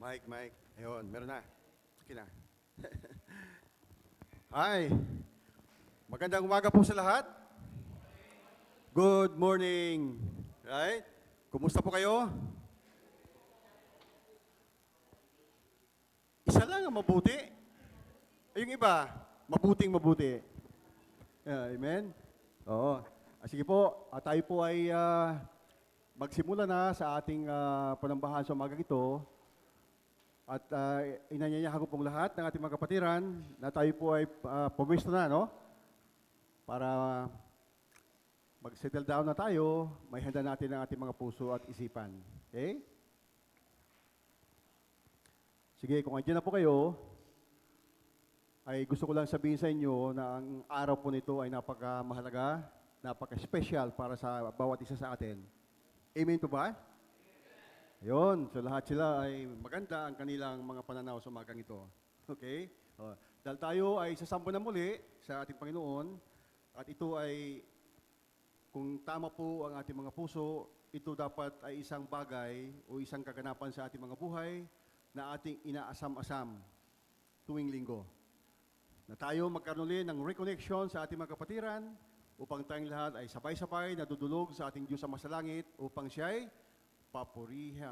Mike. Ayun, meron na. Okay na. Hi. Magandang umaga po sa lahat. Good morning. Right? Kumusta po kayo? Isa lang ang mabuti. Yung iba, mabuti. Amen? Oo. Sige po, tayo po ay magsimula na sa ating panambahan sa umagang ito. At inanyayahan ko pong lahat ng ating mga kapatiran na tayo po ay pumisto na, no? Para mag-settle down na tayo, may handa natin ang ating mga puso at isipan. Okay? Sige, kung andyan na po kayo, ay gusto ko lang sabihin sa inyo na ang araw po nito ay napakamahalaga, napaka-special para sa bawat isa sa atin. Amen po ba? Yun, so lahat sila ay maganda ang kanilang mga pananaw sa umagang ito. Okay? Dahil tayo ay sasamba na muli sa ating Panginoon, at ito ay, kung tama po ang ating mga puso, ito dapat ay isang bagay o isang kaganapan sa ating mga buhay na ating inaasam-asam tuwing linggo. Na tayo magkaroon ulit ng reconnection sa ating mga kapatiran upang tayong lahat ay sabay-sabay nadudulog sa ating Diyos sa masalangit upang siya ay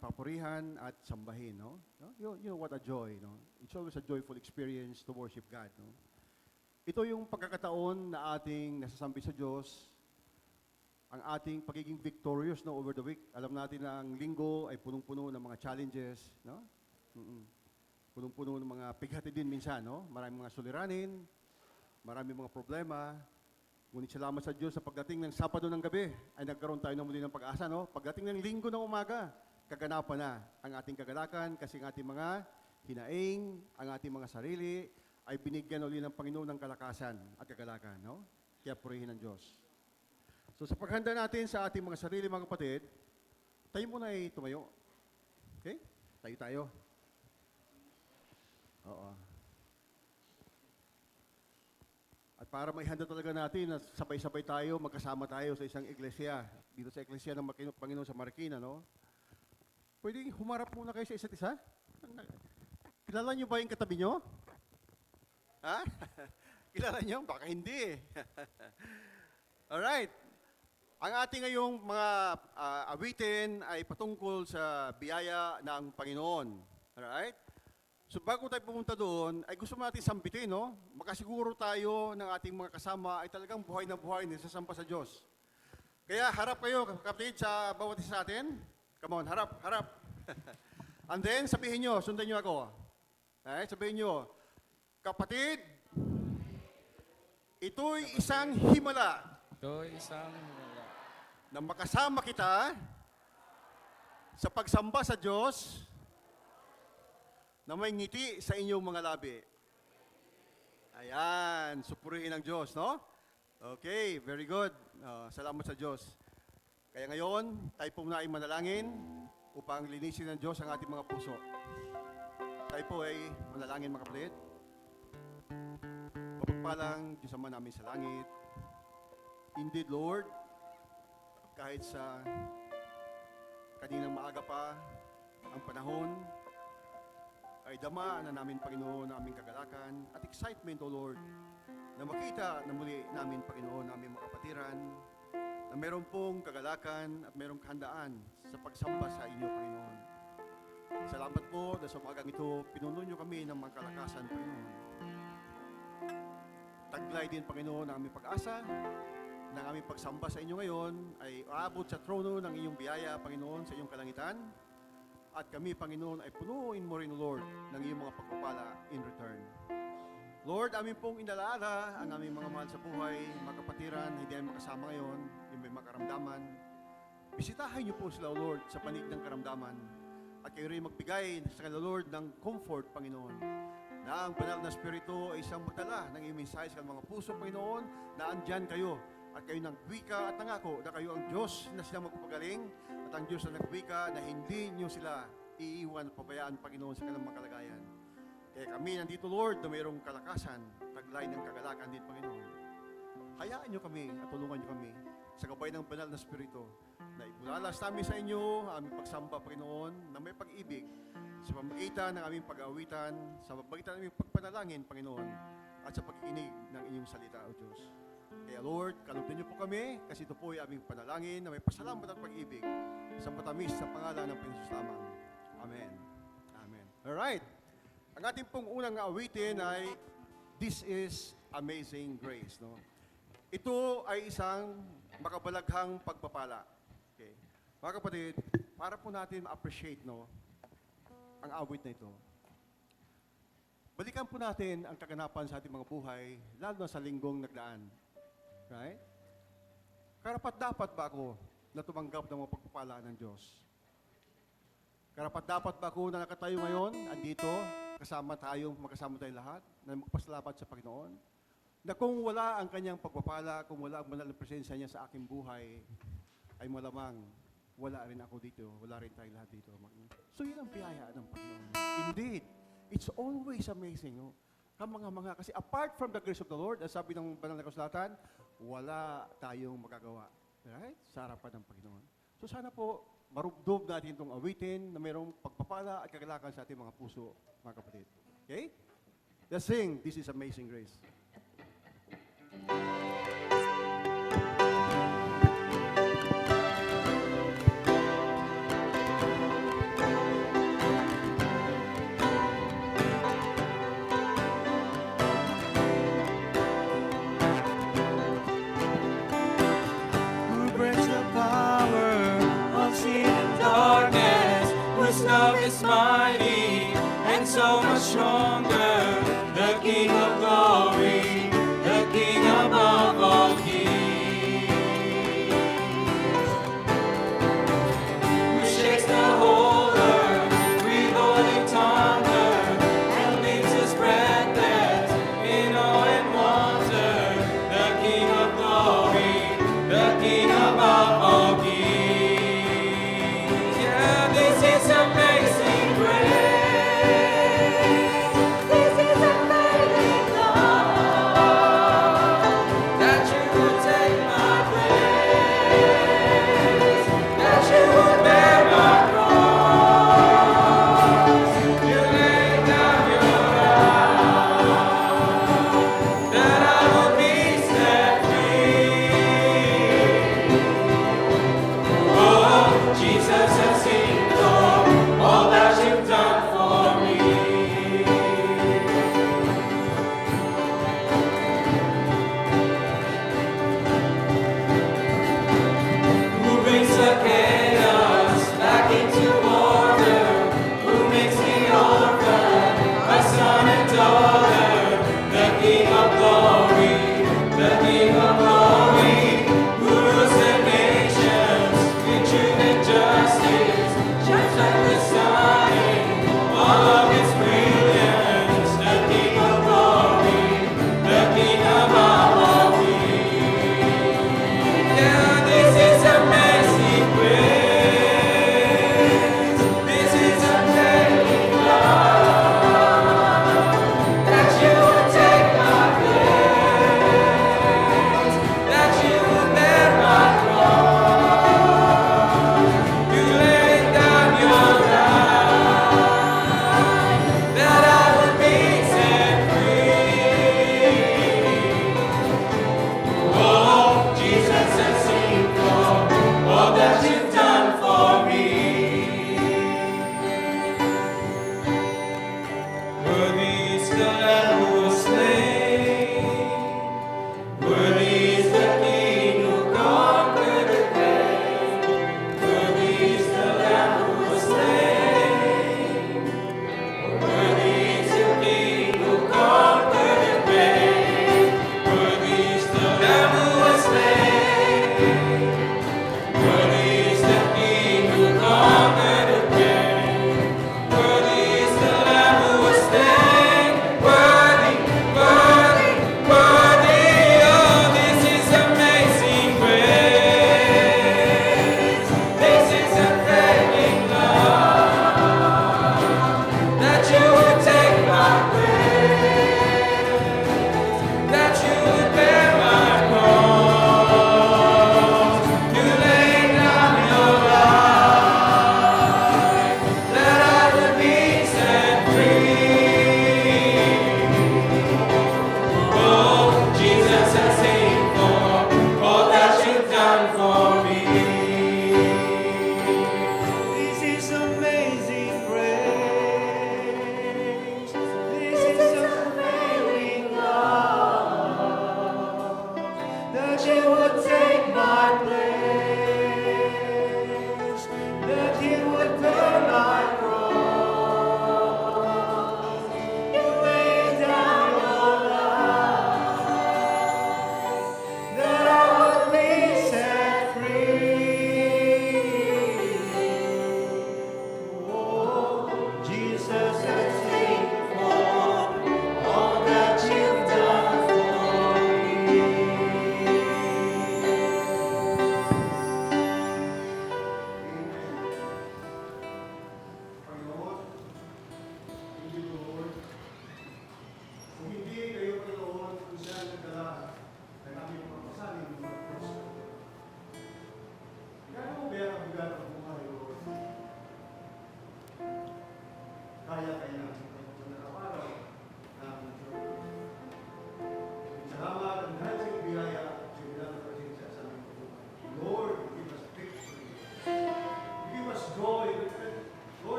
papurihan at sambahin, no? You know what a joy, no? It's always a joyful experience to worship God, no? Ito yung pagkakataon na ating nasasambi sa Diyos, ang ating pagiging victorious, no, over the week. Alam natin na ang linggo ay punong-puno ng mga challenges, no? Punong-puno ng mga pighati din minsan, no? Maraming mga suliranin, maraming mga problema. Ngunit salamat sa Diyos sa pagdating ng Sabado ng gabi ay nagkaroon tayo ng muli ng pag-asa, no? Pagdating ng Linggo ng umaga, kaganapan na ang ating kagalakan kasi ang ating mga hinaing, ang ating mga sarili ay binigyan uli ng Panginoon ng kalakasan at kagalakan, no? Kaya purihin ng Diyos. So sa paghanda natin sa ating mga sarili, mga kapatid, tayo muna ay tumayo. Okay? Tayo. Oo. At para maihanda talaga natin na sabay-sabay tayo, magkasama tayo sa isang iglesia, dito sa iglesia ng Panginoon sa Marikina, no? Pwede humarap muna kayo sa isa't isa? Kilala niyo ba yung katabi niyo? Ha? Kilala niyo? Baka hindi. Alright. Ang ating ngayong mga awitin ay patungkol sa biyaya ng Panginoon. Alright? So bago tayo pumunta doon, ay gusto natin sambitin, no? Makasiguro tayo ng ating mga kasama ay talagang buhay na sasamba sa Diyos. Kaya harap kayo, kapatid, sa bawat isa sa atin. Come on, harap. And then, sabihin nyo, sundan nyo ako. Alright, sabihin nyo, kapatid, ito'y isang himala. Na makasama kita sa pagsamba sa Diyos na may ngiti sa inyong mga labi. Ayan, supurihin ng Diyos, no? Okay, very good. Salamat sa Diyos. Kaya ngayon, tayo po na ay manalangin upang linisin ng Diyos ang ating mga puso. Tayo po ay manalangin, mga kapatid. Mapagpalang Diyos Ama namin sa langit. Indeed, Lord, kahit sa kaninang maaga pa ang panahon, ay dama na namin, Panginoon, na aming kagalakan at excitement, O Lord, na makita na muli namin, Panginoon, na aming mga kapatiran, na meron pong kagalakan at merong kahandaan sa pagsamba sa inyo, Panginoon. Salamat po dahil sa umagang ito, pinuno nyo kami ng mga kalakasan, Panginoon. Taglay din, Panginoon, ang aming pag-asa, ng aming pagsamba sa inyo ngayon ay aabot sa trono ng iyong biyaya, Panginoon, sa iyong kalangitan. At kami, Panginoon, ay punuin mo rin, Lord, ng iyong mga pagpapala in return. Lord, amin pong inalaala ang aming mga mahal sa buhay, mga kapatiran, hindi ay makasama ngayon, yung may makaramdaman. Bisitahin niyo po sila, Lord, sa panig ng karamdaman. At kayo rin magbigay sa kanila, Lord, ng comfort, Panginoon. Na ang banal na Espiritu ay isang magdala ng iyong mensahe sa mga puso, Panginoon, na andyan kayo. At kayo nagwika at nangako na kayo ang Diyos na silang magpapagaling at ang Diyos na nagwika na hindi niyo sila iiwan at pabayaan, Panginoon, sa kanilang mga kalagayan. Kaya kami nandito, Lord, na mayroong kalakasan, taglay ng kagalakan din, Panginoon. Hayaan niyo kami at tulungan niyo kami sa gabay ng banal na Espiritu na ibulalas namin sa inyo, aming pagsamba, Panginoon, na may pag-ibig sa pamagitan ng aming pag-aawitan, sa pamagitan ng aming pagpanalangin, Panginoon, at sa pag-iinig ng inyong salita, O Diyos. Kaya Lord, kalugdan niyo po kami kasi ito po ay aming panalangin na may pasalamat at pag-ibig sa matamis sa pangalan ng Panginoon lamang. Amen. Amen. Alright. Ang ating pong unang awitin ay This is Amazing Grace. No? Ito ay isang makabalaghang pagpapala. Okay. Mga kapatid, para po natin ma-appreciate ang awit na ito, balikan po natin ang kaganapan sa ating mga buhay, lalo na sa linggong nagdaan. Right? Karapat-dapat ba ako na tumanggap ng mga pagpapala ng Diyos? Karapat-dapat ba ako na nakatayo ngayon, andito, magkasama tayong lahat, na magpasalamat sa Panginoon? Na kung wala ang kanyang pagpapala, kung wala ang banal na presensya niya sa aking buhay, ay malamang wala rin ako dito, wala rin tayong lahat dito. So yun ang biyaya ng Panginoon. Indeed, it's always amazing. No? Kasi apart from the grace of the Lord, as sabi ng banal na kasulatan, wala tayong magagawa. Right? Sa harapan ng Panginoon. So sana po, marubdob natin itong awitin na mayroong pagpapala at kagalakan sa ating mga puso, mga kapatid. Okay? Let's sing, This is Amazing Grace. Love is mighty and so much stronger. The King of glory, the King above all kings, who shakes the whole earth with holy thunder and leaves us breathless in awe and wonder. The King of glory, the King above all kings. Amazing grace. This is amazing love.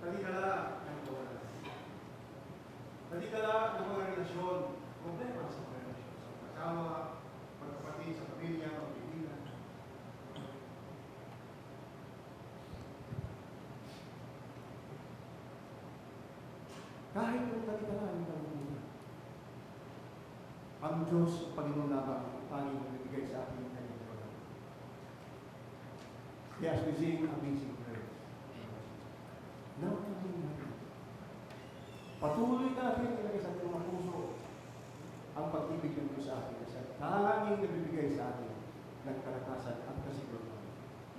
Talikala ng kawalan. Talikala ng mga relasyon. Problema sa mga relasyon. Sa kasama, magkapatid, sa pamilya, pamilya. Kahit yung talikala ng kawalan. Ang Diyos, Panginoon lamang, ang tanging nagbibigay sa akin ng kanyang kawalan. Kaya as we sing Amazing Grace. Nautunin natin. Patuloy natin ilagay sa ating mga puso ang pag-ibig ng Diyos sa atin kasi tanging nagbibigay sa atin ng kalakasan at kasiguruhan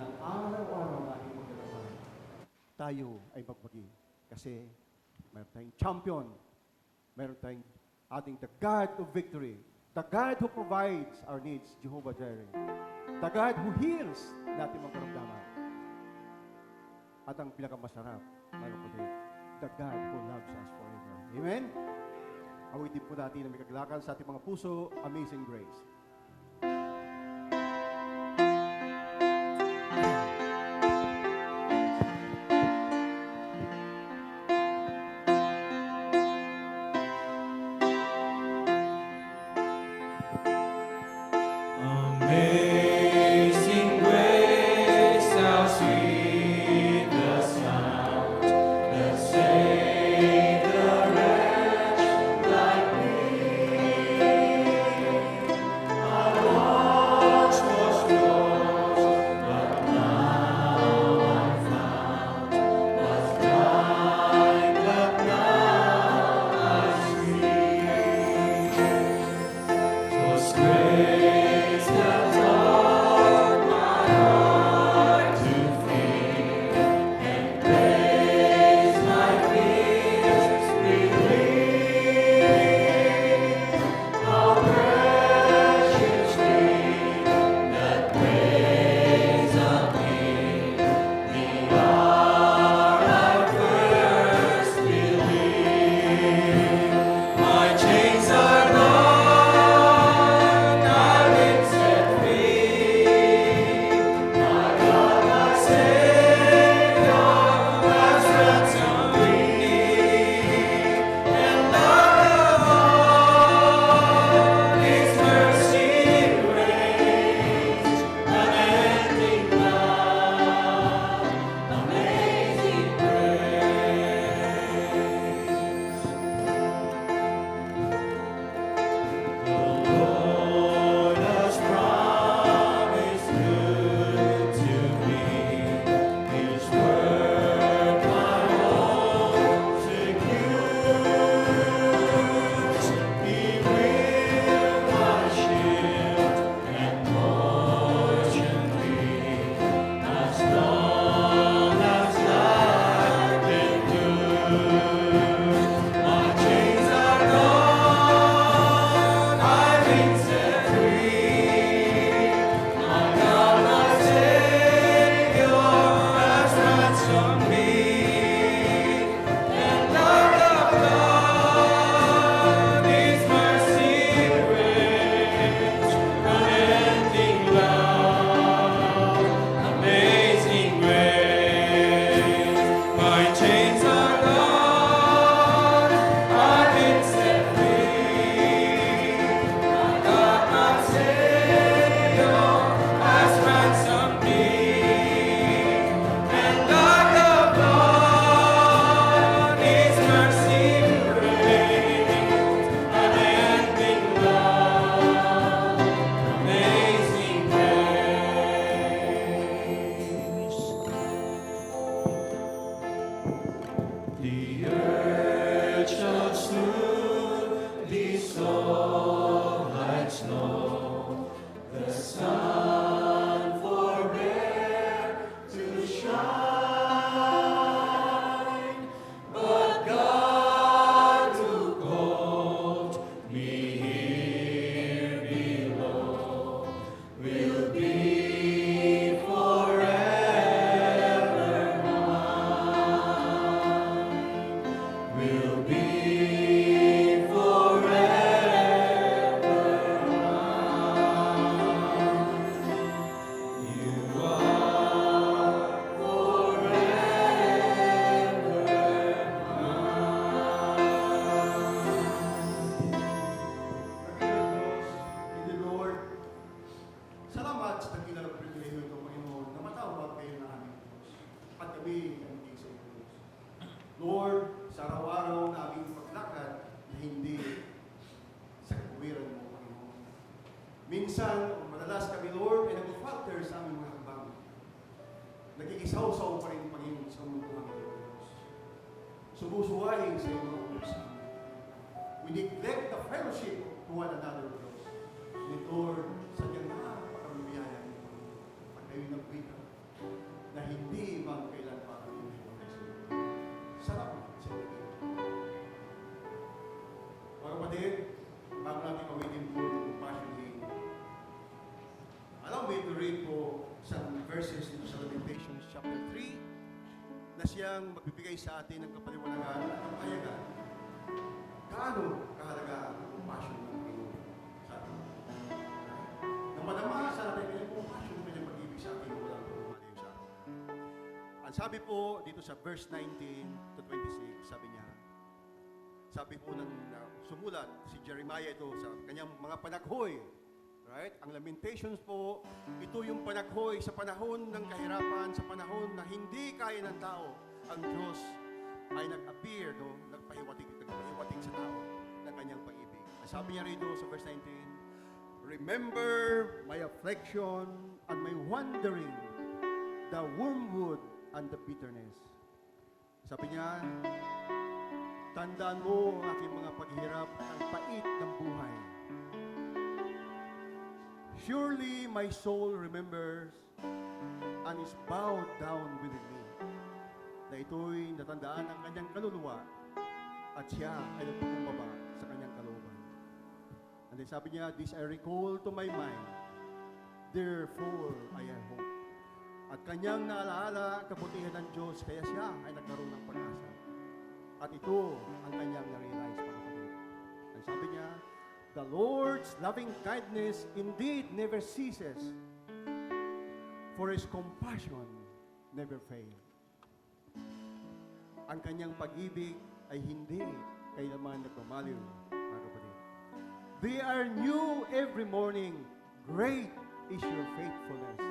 ng araw-araw na ating magdalaman. Tayo ay magbagi kasi mayroon tayong champion, mayroon tayong ating the God of victory, the God who provides our needs, Jehovah Jireh, the God who heals natin mga karamdaman. At ang pinakamasarap, mayroon ko din, the God who loves us forever. Amen? Awitin po natin na may kaglakan sa ating mga puso, Amazing Grace. Amazing grace, how sweet the sound that saved a wretch like me. Sausaw pa rin, Panginoon, sa mundo ng Diyos. Sumusuway sa iyong mga utos. We neglect the fellowship to one another, Diyos. And Lord, sadyang napakabibiyaya niyo, pag kayo nagwika, na hindi man kailan pa kami may sarap sa inyo. Mga kapatid, bago natin kawitin po yung compassion hymn, allow me to read po some verses dito sa Lamentations chapter 3 na siyang magbibigay sa atin ng kapaliwanagan at kapayagan. Gaano kahalaga ang compassion ng Panginoon sa atin? Na madama sa atin kanyang compassion, kanyang pag-ibig sa atin, walang pumalayo sa atin. Ang sabi po dito sa verse 19 to 26, sabi po ng sumulat si Jeremiah ito sa kanyang mga panaghoy. Right? Ang Lamentations po, ito yung panaghoy sa panahon ng kahirapan, sa panahon na hindi kaya ng tao. Ang Diyos ay nag-appear, nagpahiwatig sa tao ng kanyang pag-ibig. Sabi niya rito sa verse 19, remember my affliction and my wandering, the wormwood and the bitterness. Sabi niya, tandaan mo ang aking mga paghirap at ang pait ng buhay. Surely my soul remembers and is bowed down within me. Na ito'y natandaan ng kanyang kaluluwa at siya ay nagpakumbaba sa kanyang kalooban. And then sabi niya, this I recall to my mind, therefore I have hope. At kanyang naalaala ang kabutihan ng Diyos, kaya siya ay nagkaroon ng pag-asa. At ito ang kanyang na-realize, mga kapatid. And sabi niya, the Lord's loving kindness indeed never ceases, for His compassion never fails. Ang kanyang pag-ibig ay hindi kailanman nagmamaliw, mga kapatid. They are new every morning. Great is your faithfulness.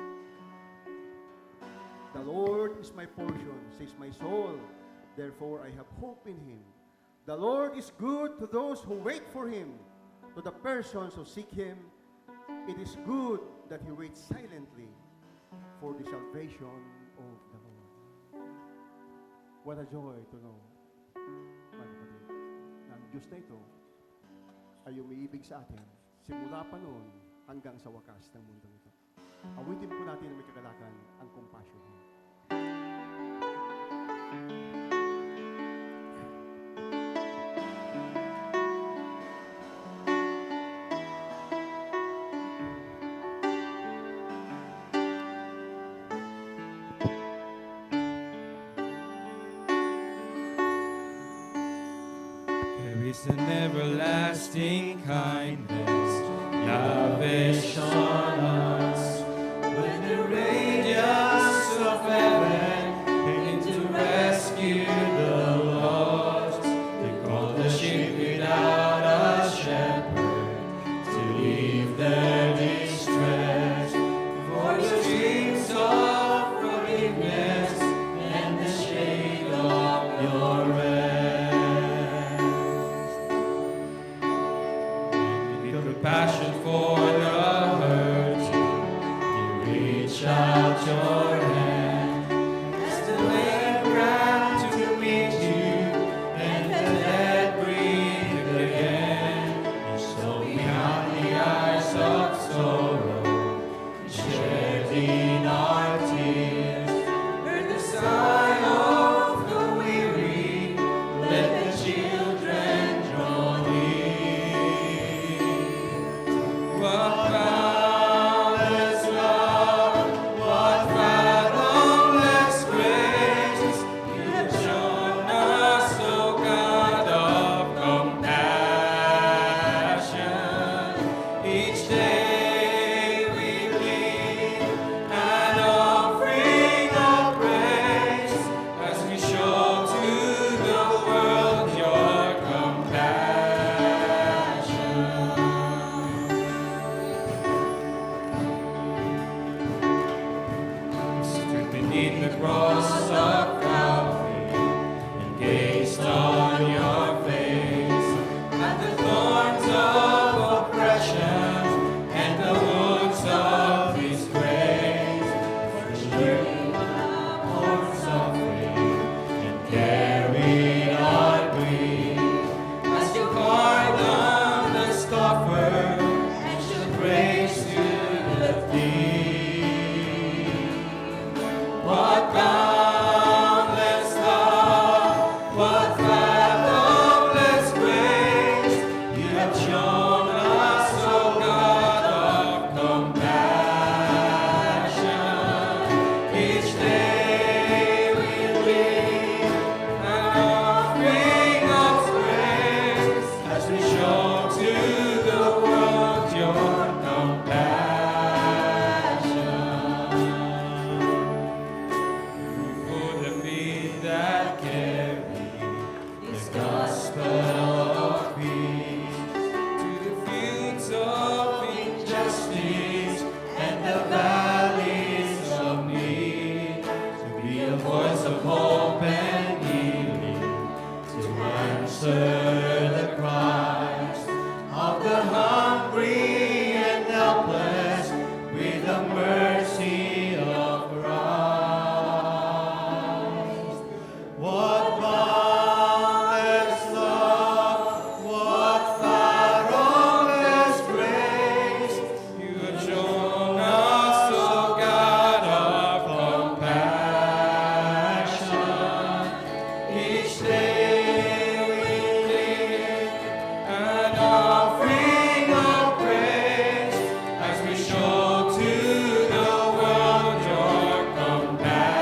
The Lord is my portion, says my soul. Therefore I have hope in Him. The Lord is good to those who wait for Him, to the persons who seek Him. It is good that He waits silently for the salvation of the Lord. What a joy to know, mga kapatid, na ang Diyos na ito ay umiibig sa atin simula pa noon hanggang sa wakas ng mundo ito. Awitin po natin na may kagalakan ang compassion. There is an everlasting kindness, lavish on us, when the radiance of heaven came to rescue the lost. They called the sheep without a shepherd to leave their distress, for the streams of forgiveness and the shade of your rest. Compassion for the hurting, you reach out your hand as the lame ran to meet you, and the dead breathe again. You saw beyond the eyes of sorrow, you shared in our tears. Heard the sigh of the weary, let the children draw near. What boundless love, what fathomless grace, you have shown us, O God of compassion. Each day we plead an offering of praise as we show to the world your compassion. Stood beneath the cross of Calvary and gazed on your face, at the thorns of oppression and the wounds of His grace. For you, for What boundless love, what fathomless grace you have shown us, O God of compassion. Each day we live an offering of praise as we show to the world your compassion. Would have been that carry this gospel of peace to the fields of injustice and the valleys of need, to be a voice of hope and healing, to answer the cries of the hungry and helpless with the mercy of Christ. What boundless love, what fathomless grace you have shown us, O God of compassion. Each day we live an offering of praise as we show to the world your compassion.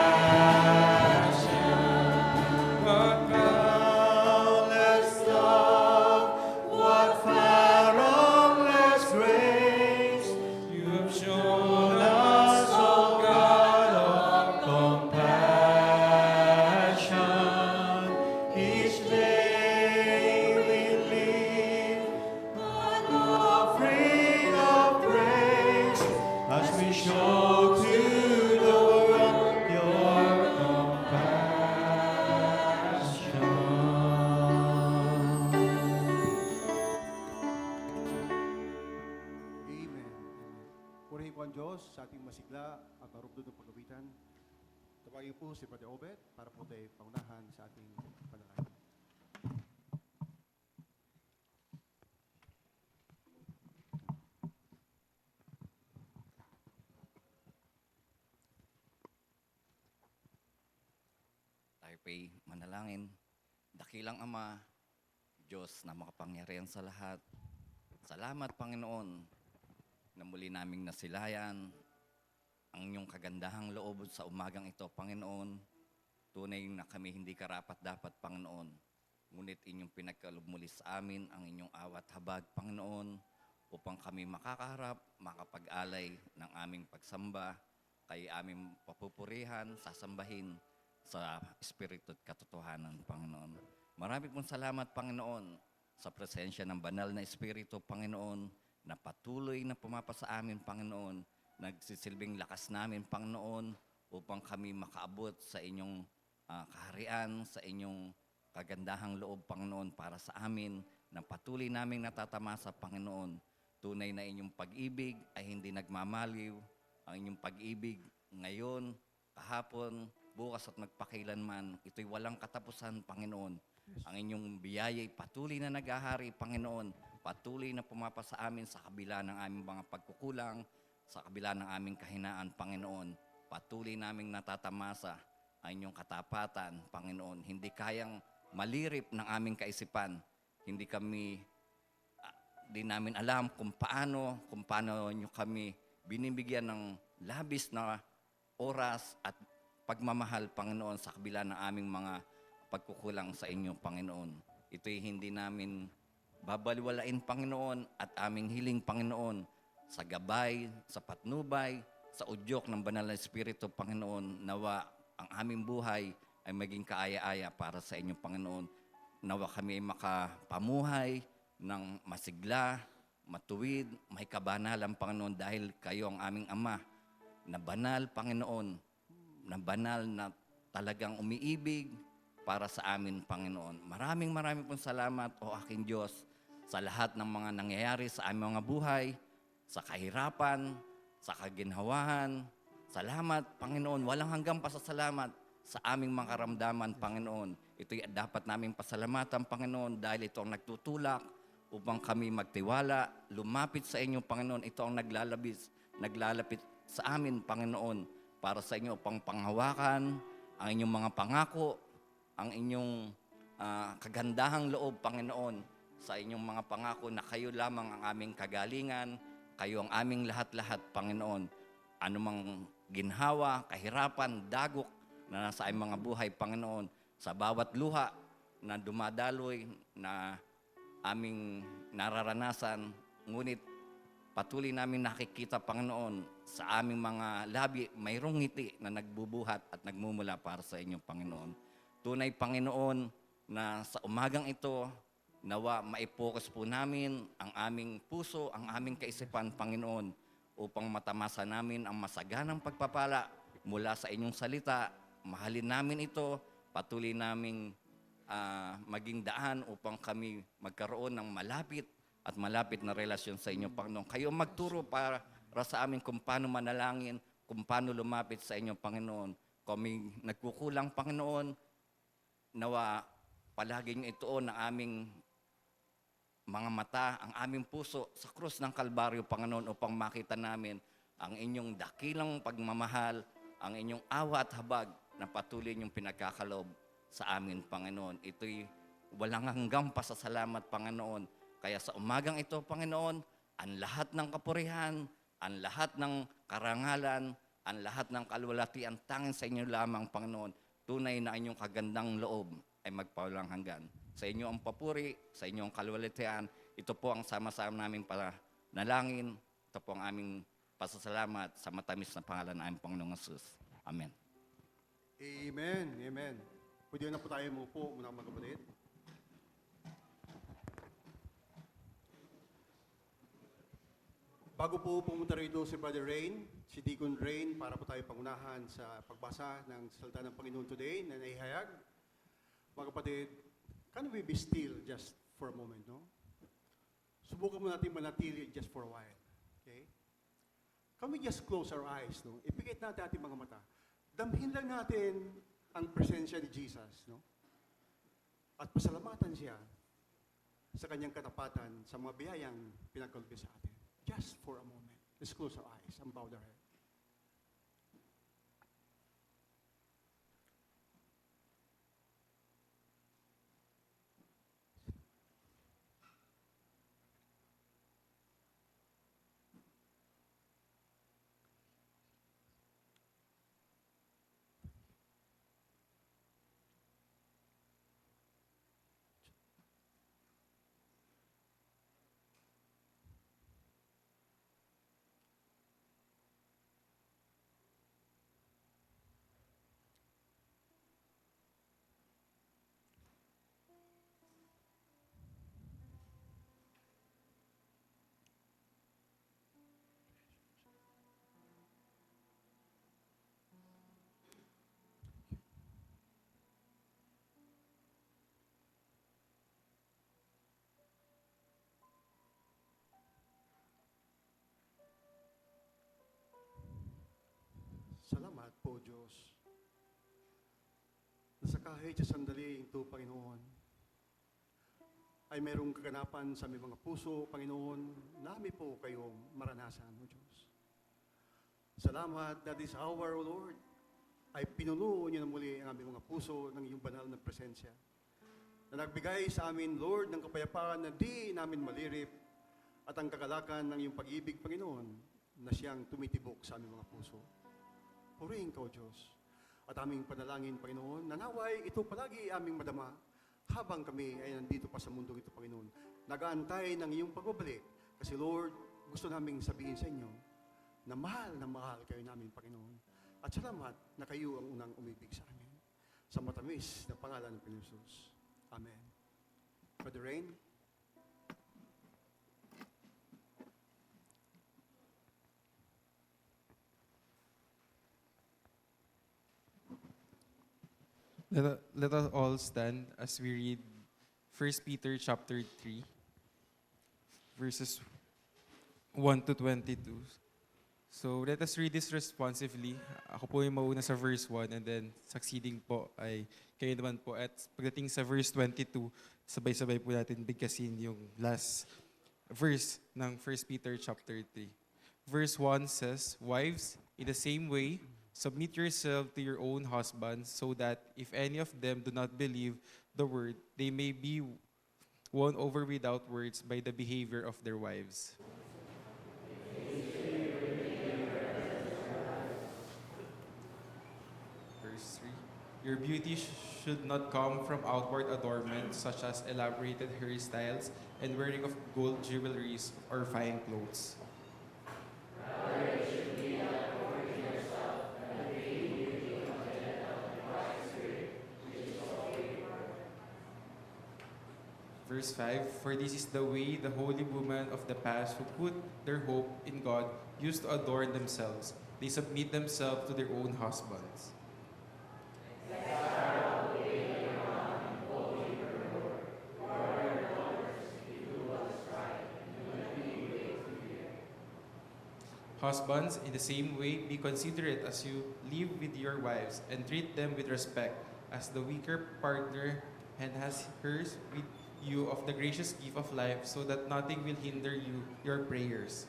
What boundless love, what fathomless grace you have shown us, O God of compassion. Each day we live an offering of praise as we show to the world your compassion. Amen. Purihin po ang Diyos sa ating masigla at marubdo ng pagkawitan. Tawagin po si Brother Obet para po tayo paunahan sa ating panalangin. Tayo po'y manalangin. Dakilang Ama, Diyos na makapangyarihan sa lahat. Salamat, Panginoon, na muli naming nasilayan ang inyong kagandahang loob sa umagang ito, Panginoon. Tunay na kami hindi karapat-dapat, Panginoon. Ngunit inyong pinagkaloob muli sa amin ang inyong awat habag, Panginoon, upang kami makakaharap, makapag-alay ng aming pagsamba, kay aming papupurihan, sasambahin sa Espiritu at katotohanan, Panginoon. Marami pong salamat, Panginoon, sa presensya ng banal na Espiritu, Panginoon, na patuloy na pumapasa amin, Panginoon, nagsisilbing lakas namin, Panginoon, upang kami makaabot sa inyong kaharian, sa inyong kagandahang loob, Panginoon, para sa amin, na patuloy naming natatamasa, Panginoon. Tunay na inyong pag-ibig ay hindi nagmamaliw. Ang inyong pag-ibig ngayon, kahapon, bukas at magpakailanman, ito'y walang katapusan, Panginoon. Ang inyong biyaya'y patuloy na naghahari, Panginoon. Patuloy na pumapasa amin sa kabila ng aming mga pagkukulang, sa kabila ng aming kahinaan, Panginoon. Patuloy naming natatamasa ang inyong katapatan, Panginoon. Hindi kayang malirip ng aming kaisipan. Di namin alam kung paano nyo kami binibigyan ng labis na oras at pagmamahal, Panginoon, sa kabila ng aming mga pagkukulang sa inyo, Panginoon. Ito'y hindi namin babaliwalain, Panginoon, at aming hiling, Panginoon, sa gabay, sa patnubay, sa udyok ng banal na Espiritu, Panginoon, nawa ang aming buhay ay maging kaaya-aya para sa inyo, Panginoon. Nawa kami makapamuhay ng masigla, matuwid, may kabanalan, Panginoon, dahil kayo ang aming Ama na banal, Panginoon, na banal na talagang umiibig para sa amin, Panginoon. Maraming pong salamat, o aking Diyos, sa lahat ng mga nangyayari sa aming mga buhay, sa kahirapan, sa kaginhawahan. Salamat, Panginoon. Walang hanggang pasasalamat sa aming mga karamdaman, Panginoon. Ito'y dapat naming pasalamatan, Panginoon, dahil ito ang nagtutulak upang kami magtiwala, lumapit sa inyo, Panginoon. Ito ang naglalapit sa amin, Panginoon, para sa inyo upang panghawakan ang inyong mga pangako, ang inyong kagandahang loob, Panginoon, sa inyong mga pangako na kayo lamang ang aming kagalingan, kayo ang aming lahat-lahat, Panginoon. Anumang ginhawa, kahirapan, dagok na nasa aming mga buhay, Panginoon, sa bawat luha na dumadaloy na aming nararanasan, ngunit patuloy namin nakikita, Panginoon, sa aming mga labi, mayroong ngiti na nagbubuhat at nagmumula para sa inyo, Panginoon. Tunay, Panginoon, na sa umagang ito, nawa maipokus po namin ang aming puso, ang aming kaisipan, Panginoon, upang matamasa namin ang masaganang pagpapala mula sa inyong salita. Mahalin namin ito, patuloy naming maging daan upang kami magkaroon ng malapit na relasyon sa inyo, Panginoon. Kayo magturo para sa amin kung paano manalangin, kung paano lumapit sa inyo, Panginoon. Kung may nagkukulang, Panginoon, nawa palaging ituon ang aming mga mata, ang aming puso sa krus ng Kalbaryo, Panginoon, upang makita namin ang inyong dakilang pagmamahal, ang inyong awa at habag na patuloy niyong pinagkakalob sa amin, Panginoon. Ito'y walang hanggang pasasalamat, Panginoon. Kaya sa umagang ito, Panginoon, ang lahat ng kapurihan, ang lahat ng karangalan, ang lahat ng kalwalatian, tanging sa inyo lamang, Panginoon. Tunay na inyong kagandang loob ay magpawalang hanggan. Sa inyo ang papuri, sa inyo ang kalwalatian. Ito po ang sama-sama naming panalangin. Ito po ang aming pasasalamat sa matamis na pangalan ng aming Panginoong Jesus. Amen. Amen. Amen. Pwede na po tayo umupo muna, mga kapatid. Bago po pumunta rito si Brother Rain, si Deacon Rain, para po tayo pangunahan sa pagbasa ng salita ng Panginoon today na naihayag. Mga kapatid, can we be still just for a moment, no? Subukan mo natin manatili just for a while. Okay? Can we just close our eyes, no? Ipikit natin ating mga mata. Damhin lang natin ang presensya ni Jesus, no? At pasalamatan siya sa kanyang katapatan, sa mga biyayang pinagkaloob sa atin. Just for a moment. Let's close our eyes and bow our head. Salamat po, Diyos. Nasa kahit sa sandali ito, Panginoon, ay mayroong kaganapan sa aming mga puso, Panginoon, nami po kayong maranasan, O Diyos. Salamat that this hour, O Lord, ay pinuno niyo na muli ang aming mga puso ng iyong banal na presensya. Na nagbigay sa amin, Lord, ng kapayapaan na di namin malirip at ang kagalakan ng iyong pag-ibig, Panginoon, na siyang tumitibok sa aming mga puso. Purihin ka, O Diyos. At aming panalangin, Panginoon, nanaway ito palagi aming madama habang kami ay nandito pa sa mundong ito, Panginoon. Nag-aantay ng iyong pagbabalik. Kasi, Lord, gusto naming sabihin sa inyo na mahal kayo namin, Panginoon. At salamat na kayo ang unang umibig sa amin. Sa matamis na pangalan ng Panginoon Jesus. Amen. Brother Rain. Let us all stand as we read 1 Peter chapter 3, verses 1 to 22. So let us read this responsively. Ako po yung mauna sa verse 1 and then succeeding po ay kayo naman po. At pagdating sa verse 22, sabay-sabay po natin bigkasin yung last verse ng 1 Peter chapter 3. Verse 1 says, "Wives, in the same way, Submit yourself to your own husbands, so that if any of them do not believe the word, they may be won over without words by the behavior of their wives. Verse 3. Your beauty should not come from outward adornment, such as elaborated hairstyles and wearing of gold jewelries or fine clothes. Verse 5, for this is the way the holy women of the past who put their hope in God used to adorn themselves. They submit themselves to their own husbands. Husbands, in the same way, be considerate as you live with your wives and treat them with respect as the weaker partner and has hers with you of the gracious gift of life, so that nothing will hinder your prayers.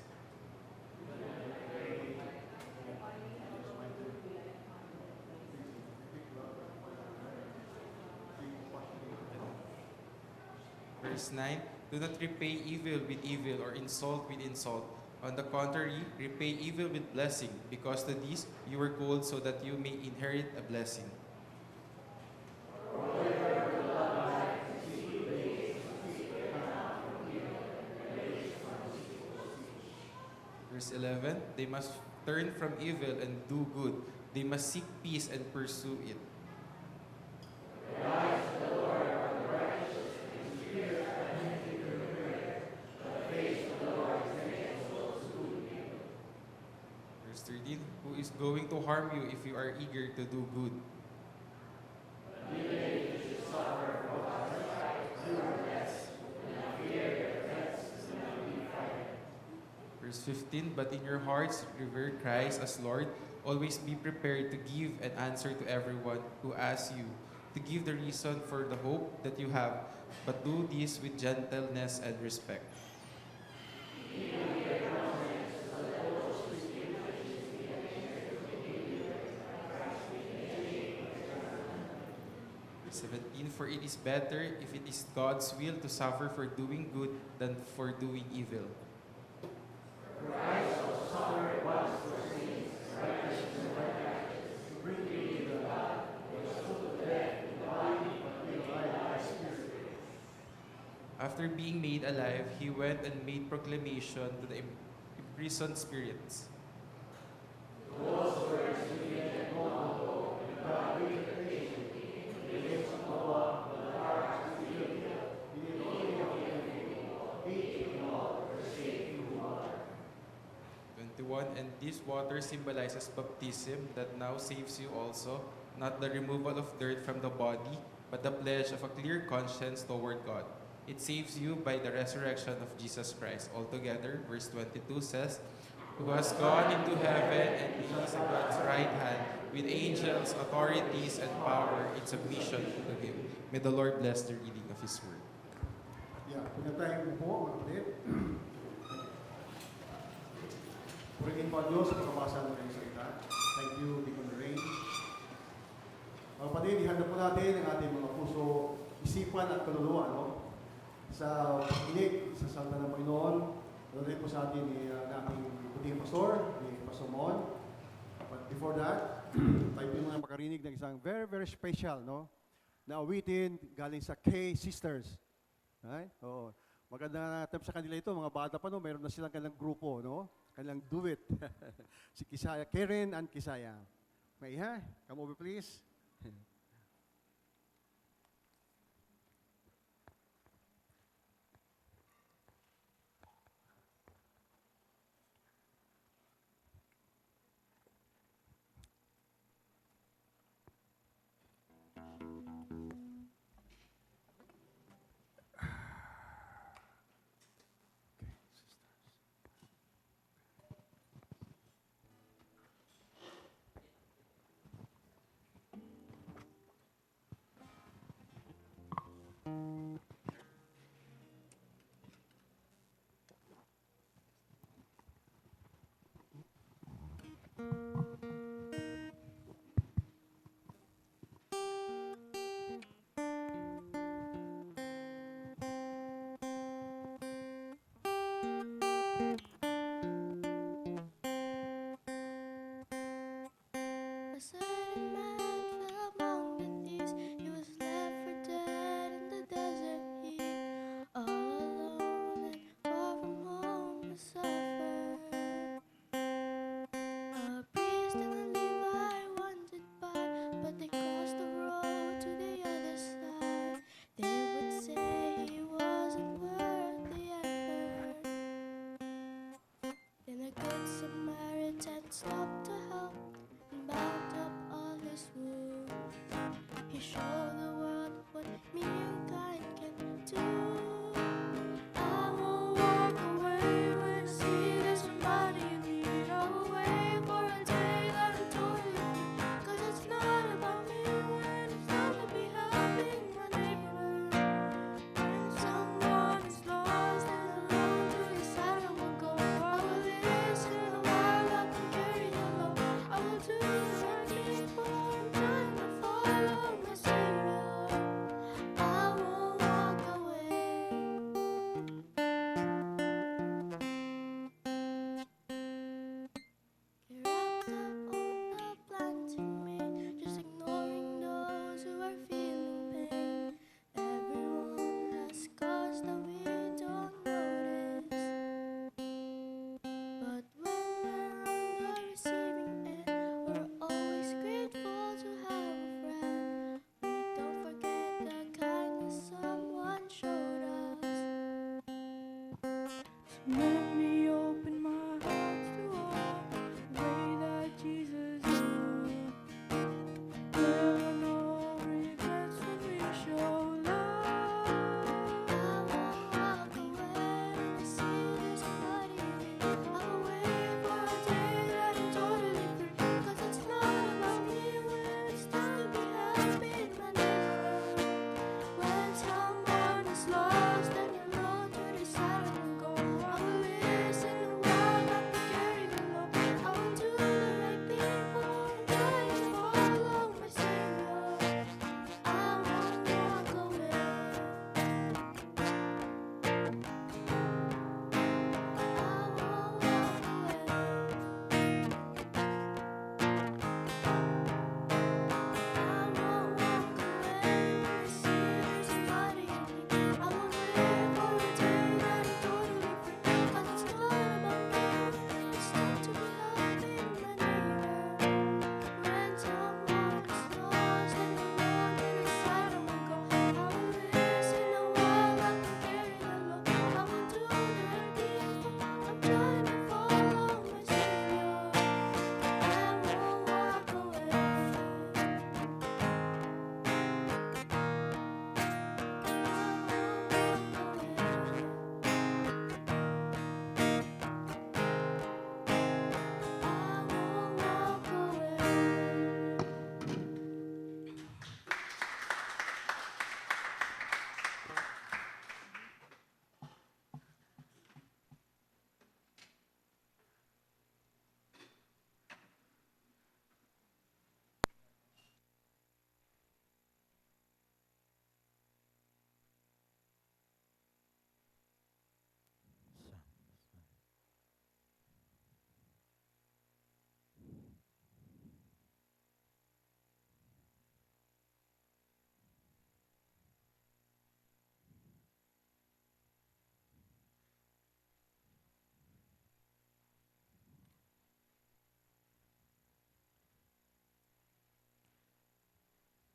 Verse 9, do not repay evil with evil or insult with insult. On the contrary, repay evil with blessing, because to this you were called, so that you may inherit a blessing. Verse 11, they must turn from evil and do good. They must seek peace and pursue it. Verse 13, who is going to harm you if you are eager to do good? Verse 15, but in your hearts revere Christ as Lord. Always be prepared to give an answer to everyone who asks you, to give the reason for the hope that you have, but do this with gentleness and respect. Verse 17, for it is better if it is God's will to suffer for doing good than for doing evil. After being made alive, he went and made proclamation to the imprisoned spirits. And this water symbolizes baptism that now saves you also, not the removal of dirt from the body, but the pledge of a clear conscience toward God. It saves you by the resurrection of Jesus Christ. Altogether, verse 22 says, who has gone into heaven and is at God's right hand, with angels, authorities, and power in submission to him. May the Lord bless the reading of His word. Yeah, pinatay po, mga kapatid. Purihin po ang Diyos sa pagkabasa ng kanyang salita. Thank you, Deacon Lorraine. Mga kapatid, ihanda po natin ang ating mga puso, isipan at kaluluwa, no? Sa pakinig, sa salita ng Panginoon, rin po sa atin ni ating puting pastor, ni Pastor Mon. But before that, tayo po muna makarinig ng isang very, very special, no? Na awitin galing sa K-Sisters. Right? Oo. Maganda na sa kanila ito, mga bata pa, no? Mayroon na silang kanilang grupo, no? Kanilang duet. Si Kisaya, Karen and Kisaya. May ha? Come over please.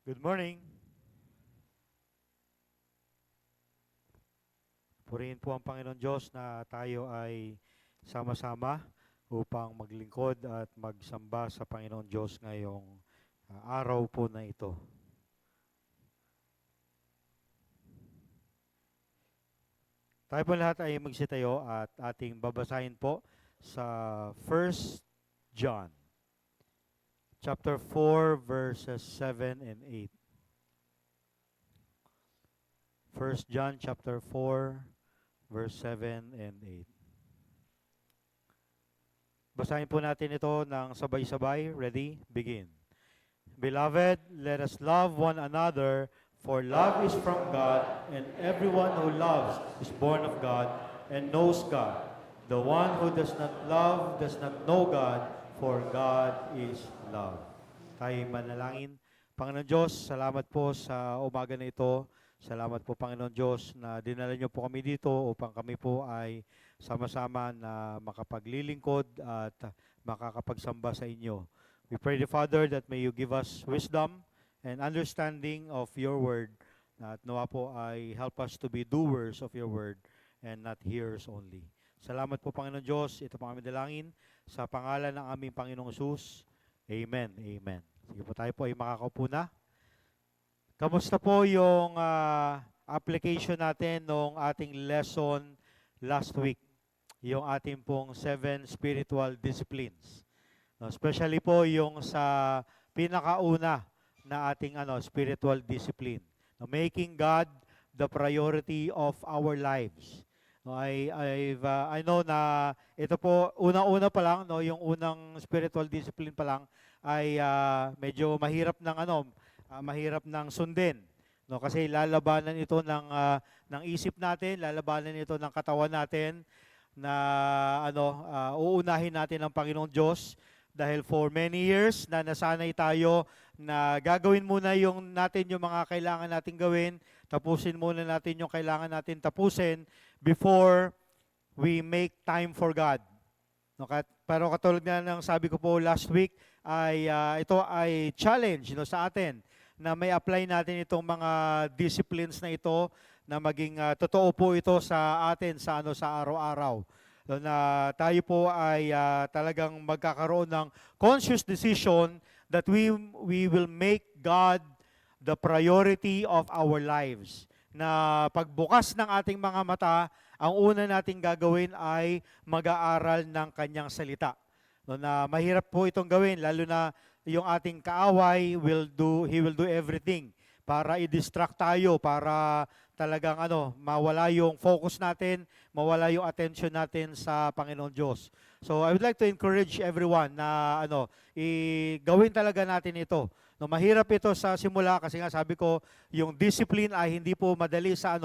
Good morning. Purihin po ang Panginoon Diyos na tayo ay sama-sama upang maglingkod at magsamba sa Panginoon Diyos ngayong araw po na ito. Tayo po lahat ay magsitayo at ating babasahin po sa 1 John chapter 4 verses 7 and 8. 1 John chapter 4 verse 7 and 8. Basahin po natin ito ng sabay-sabay. Ready? Begin. Beloved, let us love one another, for love is from God, and everyone who loves is born of God and knows God. The one who does not love does not know God, for God is love. Tayo manalangin. Panginoon Diyos, salamat po sa umaga na ito. Salamat po, Panginoon Diyos, na dinala niyo po kami dito upang kami po ay sama-sama na makapaglilingkod at makakapagsamba sa inyo. We pray, the Father, that may you give us wisdom and understanding of your word, at nawa po ay help us to be doers of your word and not hearers only. Salamat po, Panginoon Diyos. Ito po kami dalangin sa pangalan ng aming Panginoong Hesus. Amen. Amen. Sige po, tayo po ay makakaupo na. Kamusta po yung application natin nung ating lesson last week? Yung ating pong 7 spiritual disciplines. No, especially po yung sa pinakauna na ating spiritual discipline. No, making God the priority of our lives. No, I know na ito po una-una pa lang, no, yung unang spiritual discipline pa lang ay medyo mahirap ng sundin, no, kasi lalabanan ito ng isip natin, lalabanan ito ng katawan natin, na uunahin natin ang Panginoong Diyos dahil for many years na nasanay tayo na gagawin muna yung mga kailangan natin gawin, tapusin muna natin yung kailangan natin tapusin before we make time for God. No, pero katulad nga ng sabi ko po last week, ay ito ay challenge sa atin na may apply natin itong mga disciplines na ito na maging totoo po ito sa atin sa araw-araw. So, na tayo po ay talagang magkakaroon ng conscious decision that we will make God the priority of our lives. Na pagbukas ng ating mga mata, ang una nating gagawin ay mag-aaral ng kanyang salita. No, na mahirap po itong gawin, lalo na yung ating kaaway he will do everything para i-distract tayo, para talagang mawala yung focus natin, mawala yung attention natin sa Panginoon Diyos. So I would like to encourage everyone na gawin talaga natin ito. No, mahirap ito sa simula kasi nga sabi ko, yung discipline ay hindi po madali sa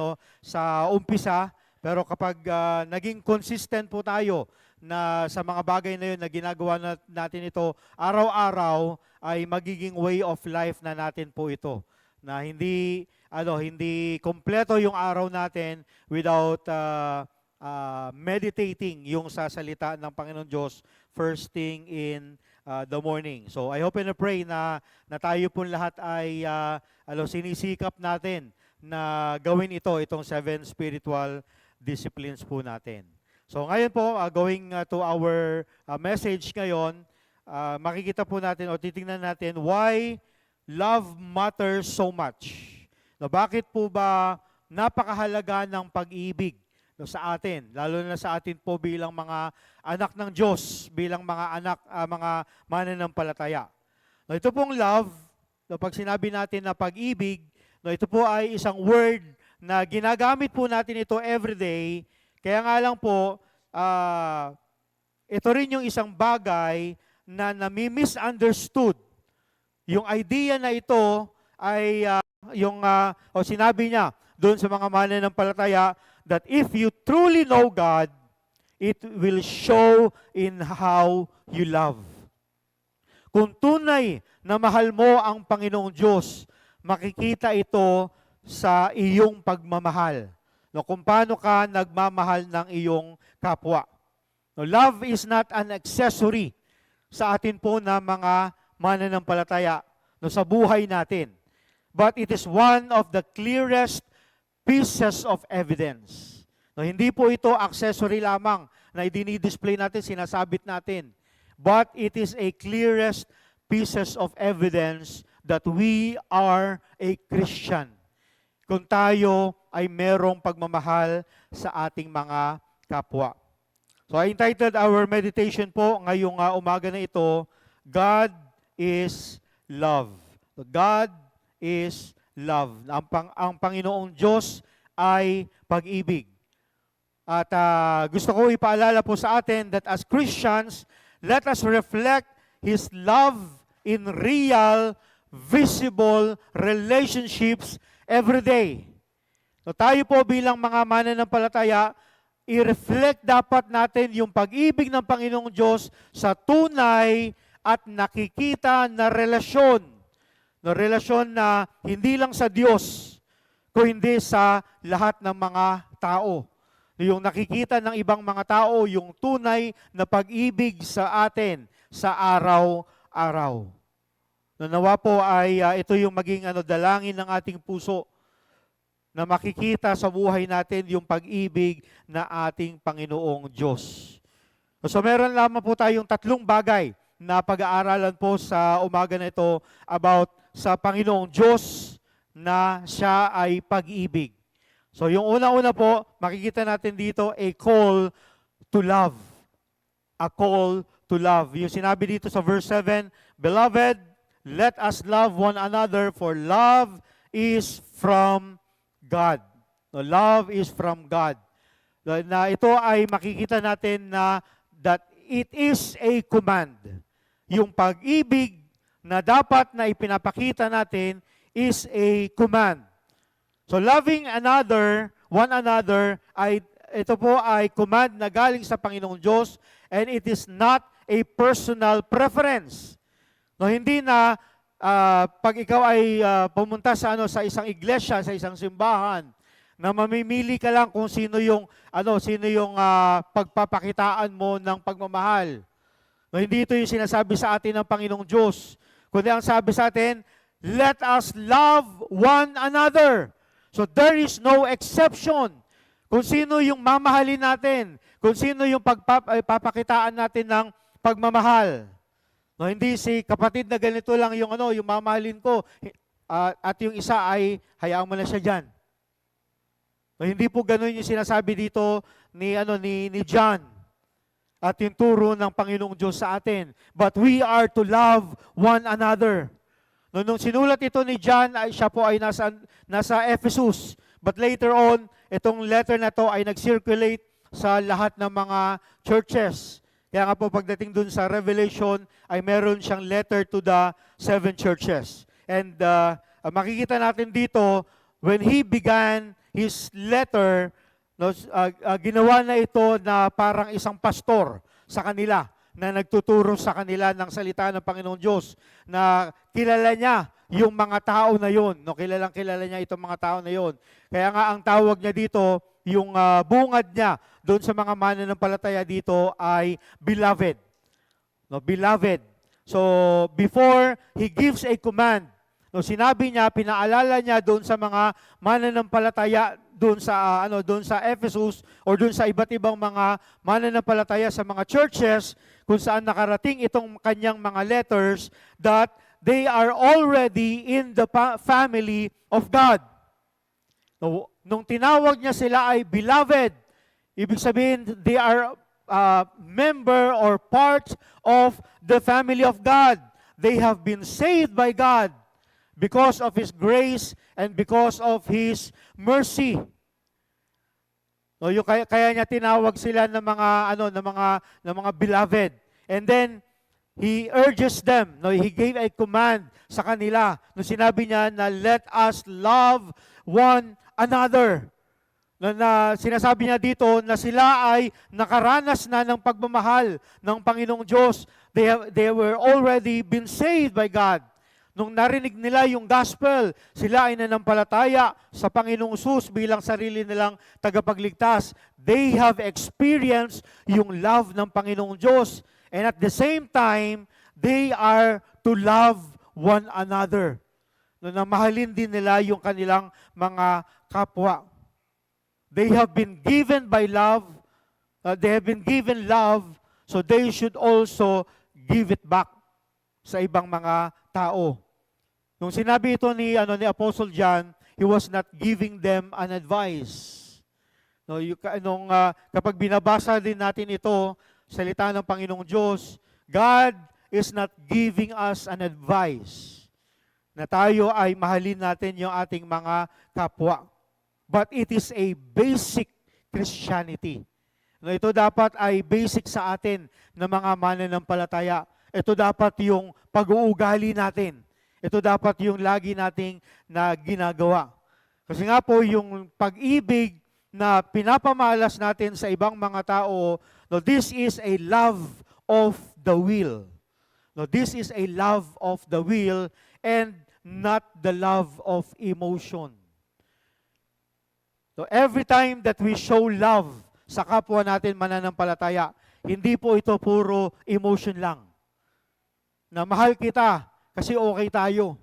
umpisa, pero kapag naging consistent po tayo na sa mga bagay na yun na ginagawa natin ito araw-araw, ay magiging way of life na natin po ito. Na hindi kompleto yung araw natin without meditating yung sa salita ng Panginoon Diyos first thing in the morning. So I hope and pray na tayo po lahat ay sinisikap natin na gawin itong 7 spiritual disciplines po natin. So ngayon po, going to our message ngayon, makikita po natin o titingnan natin why love matters so much. No, bakit po ba napakahalaga ng pag-ibig sa atin, lalo na sa atin po bilang mga anak ng Diyos, bilang mga mananampalataya. No, ito pong love, pag sinabi natin na pag-ibig, ito po ay isang word na ginagamit po natin ito everyday. Kaya nga lang po, ito rin yung isang bagay na nami-misunderstood. Yung idea na ito ay sinabi niya doon sa mga mananampalataya that if you truly know God, it will show in how you love. Kung tunay na mahal mo ang Panginoong Diyos, makikita ito sa iyong pagmamahal. No, kung paano ka nagmamahal ng iyong kapwa. No, love is not an accessory sa atin po na mga mananampalataya sa buhay natin. but it is one of the clearest pieces of evidence. No, hindi po ito accessory lamang na i-display natin, sinasabit natin. But it is a clearest pieces of evidence that we are a Christian. Kung tayo ay merong pagmamahal sa ating mga kapwa. So I entitled our meditation po ngayong umaga na ito, God is love. God is love. Ang Panginoong Diyos ay pag-ibig. At gusto ko ipaalala po sa atin that as Christians, let us reflect His love in real, visible relationships every day. So tayo po bilang mga mananampalataya, i-reflect dapat natin yung pag-ibig ng Panginoong Diyos sa tunay at nakikita na relasyon. Na relasyon na hindi lang sa Diyos, kundi sa lahat ng mga tao. Yung nakikita ng ibang mga tao, yung tunay na pag-ibig sa atin sa araw-araw. Nawa po ay ito yung maging dalangin ng ating puso na makikita sa buhay natin yung pag-ibig na ating Panginoong Diyos. So meron lamang po tayong 3 bagay na pag-aaralan po sa umaga na ito about sa Panginoong Diyos na siya ay pag-ibig. So yung una-una po, makikita natin dito a call to love. A call to love. Yung sinabi dito sa verse 7, Beloved, let us love one another for love is from God. No, love is from God. Na ito ay makikita natin na that it is a command. Yung pag-ibig na dapat na ipinapakita natin is a command. So loving one another, ito po ay command na galing sa Panginoong Diyos and it is not a personal preference. No, hindi na pag ikaw ay pumunta sa isang iglesia, sa isang simbahan, na mamimili ka lang kung sino yung pagpapakitaan mo ng pagmamahal. No, hindi ito yung sinasabi sa atin ng Panginoong Diyos. Kundi ang sabi sa atin, let us love one another. So there is no exception kung sino yung mamahalin natin, kung sino yung papakitaan natin ng pagmamahal. No, hindi si kapatid na ganito lang yung yung mamahalin ko at yung isa ay hayaan mo na siya diyan. No, hindi po ganoon yung sinasabi dito ni John at yung turo ng Panginoong Diyos sa atin. But we are to love one another. No, nung sinulat ito ni John, siya po ay nasa Ephesus. But later on, itong letter na to ay nag-circulate sa lahat ng mga churches. Kaya nga po pagdating dun sa Revelation, ay meron siyang letter to the 7 churches. And makikita natin dito, when he began his letter, ginawa na ito na parang isang pastor sa kanila na nagtuturo sa kanila ng salita ng Panginoong Diyos, na kilala niya yung mga tao na yon. No, kilala niya itong mga tao na yon. Kaya nga ang tawag niya dito, yung bungad niya doon sa mga mananampalataya dito ay beloved. No, beloved. So before he gives a command, no, sinabi niya, pinaalala niya doon sa mga mananampalataya doon sa Ephesus or doon sa iba't ibang mga mananampalataya sa mga churches kung saan nakarating itong kanyang mga letters, that they are already in the family of God. Nung tinawag niya sila ay beloved, ibig sabihin they are member or part of the family of God. They have been saved by God because of His grace and because of His mercy. No, kaya niya tinawag sila ng mga beloved. And then he urges them, no, he gave a command sa kanila. No, sinabi niya na let us love one another. Na sinasabi niya dito na sila ay nakaranas na ng pagmamahal ng Panginoong Diyos. They were already been saved by God. Nung narinig nila yung gospel, sila ay nanampalataya sa Panginoong Jesus bilang sarili nilang tagapagligtas. They have experienced yung love ng Panginoong Diyos. And at the same time, they are to love one another. no, na mahalin din nila yung kanilang mga kapwa. They have been given by love, they have been given love, so they should also give it back sa ibang mga tao. Nung sinabi ito ni Apostle John, he was not giving them an advice. No, kapag binabasa din natin ito, salita ng Panginoong Diyos, God is not giving us an advice na tayo ay mahalin natin yung ating mga kapwa. But it is a basic Christianity. No, ito dapat ay basic sa atin na mga mananampalataya. Ito dapat yung pag-uugali natin. Ito dapat yung lagi nating na ginagawa. Kasi nga po, yung pag-ibig na pinapamalas natin sa ibang mga tao, no, this is a love of the will. No, this is a love of the will and not the love of emotion. So every time that we show love sa kapwa natin mananampalataya, hindi po ito puro emotion lang. Na mahal kita kasi okay tayo.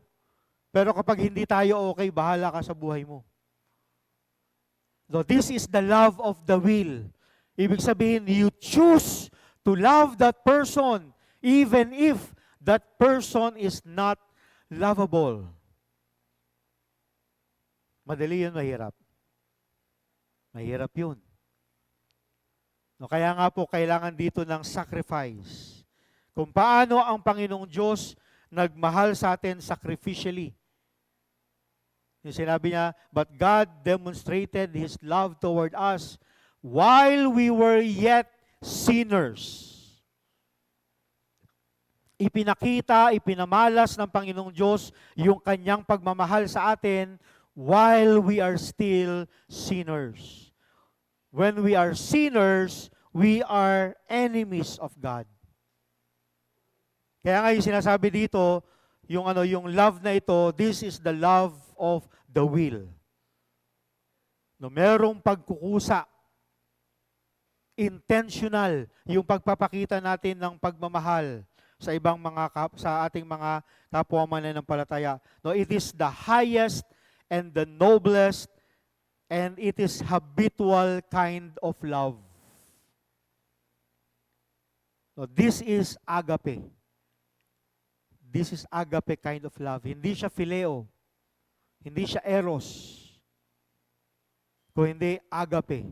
Pero kapag hindi tayo okay, bahala ka sa buhay mo. So this is the love of the will. Ibig sabihin, you choose to love that person even if that person is not lovable. Madali yun, mahirap. Mahirap yun. No, kaya nga po, kailangan dito ng sacrifice. Kung paano ang Panginoong Diyos nagmahal sa atin sacrificially. Yung sinabi niya, but God demonstrated His love toward us while we were yet sinners. Ipinakita, ipinamalas ng Panginoong Diyos yung kanyang pagmamahal sa atin while we are still sinners. When we are sinners, we are enemies of God. Kaya nga yung sinasabi dito, yung love na ito, this is the love of the will. No, merong pagkukusa. Intentional yung pagpapakita natin ng pagmamahal sa ibang sa ating mga kapwa mananampalataya. No, it is the highest and the noblest and it is habitual kind of love. No, this is agape. This is agape kind of love. Hindi siya phileo. Hindi siya eros. Kung hindi agape.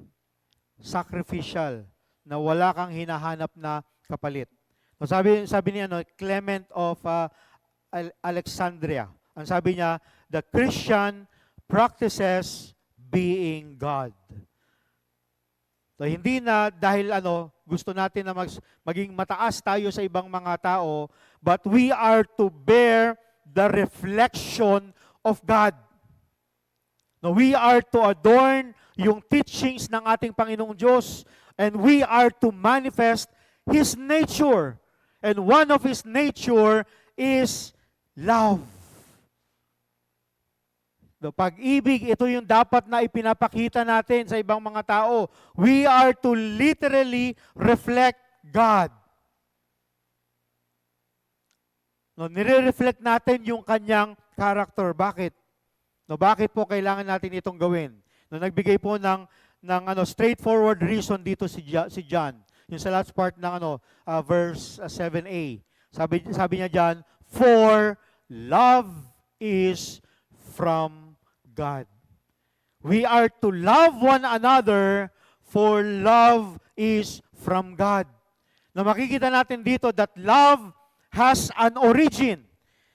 Sacrificial. Na wala kang hinahanap na kapalit. So sabi ni Clement of Alexandria. Ang sabi niya, the Christian practices being God. So hindi na dahil gusto natin na maging mataas tayo sa ibang mga tao, but we are to bear the reflection of God. No, we are to adorn yung teachings ng ating Panginoong Diyos, and we are to manifest His nature. And one of His nature is love. The pag-ibig, ito yung dapat na ipinapakita natin sa ibang mga tao. We are to literally reflect God. No, nire-reflect natin yung kanyang character. Bakit? No, bakit po kailangan natin itong gawin? No, nagbigay po ng straightforward reason dito si John. Yung sa last part ng verse 7a. Sabi niya diyan, for love is from God. We are to love one another, for love is from God. Na makikita natin dito that love has an origin.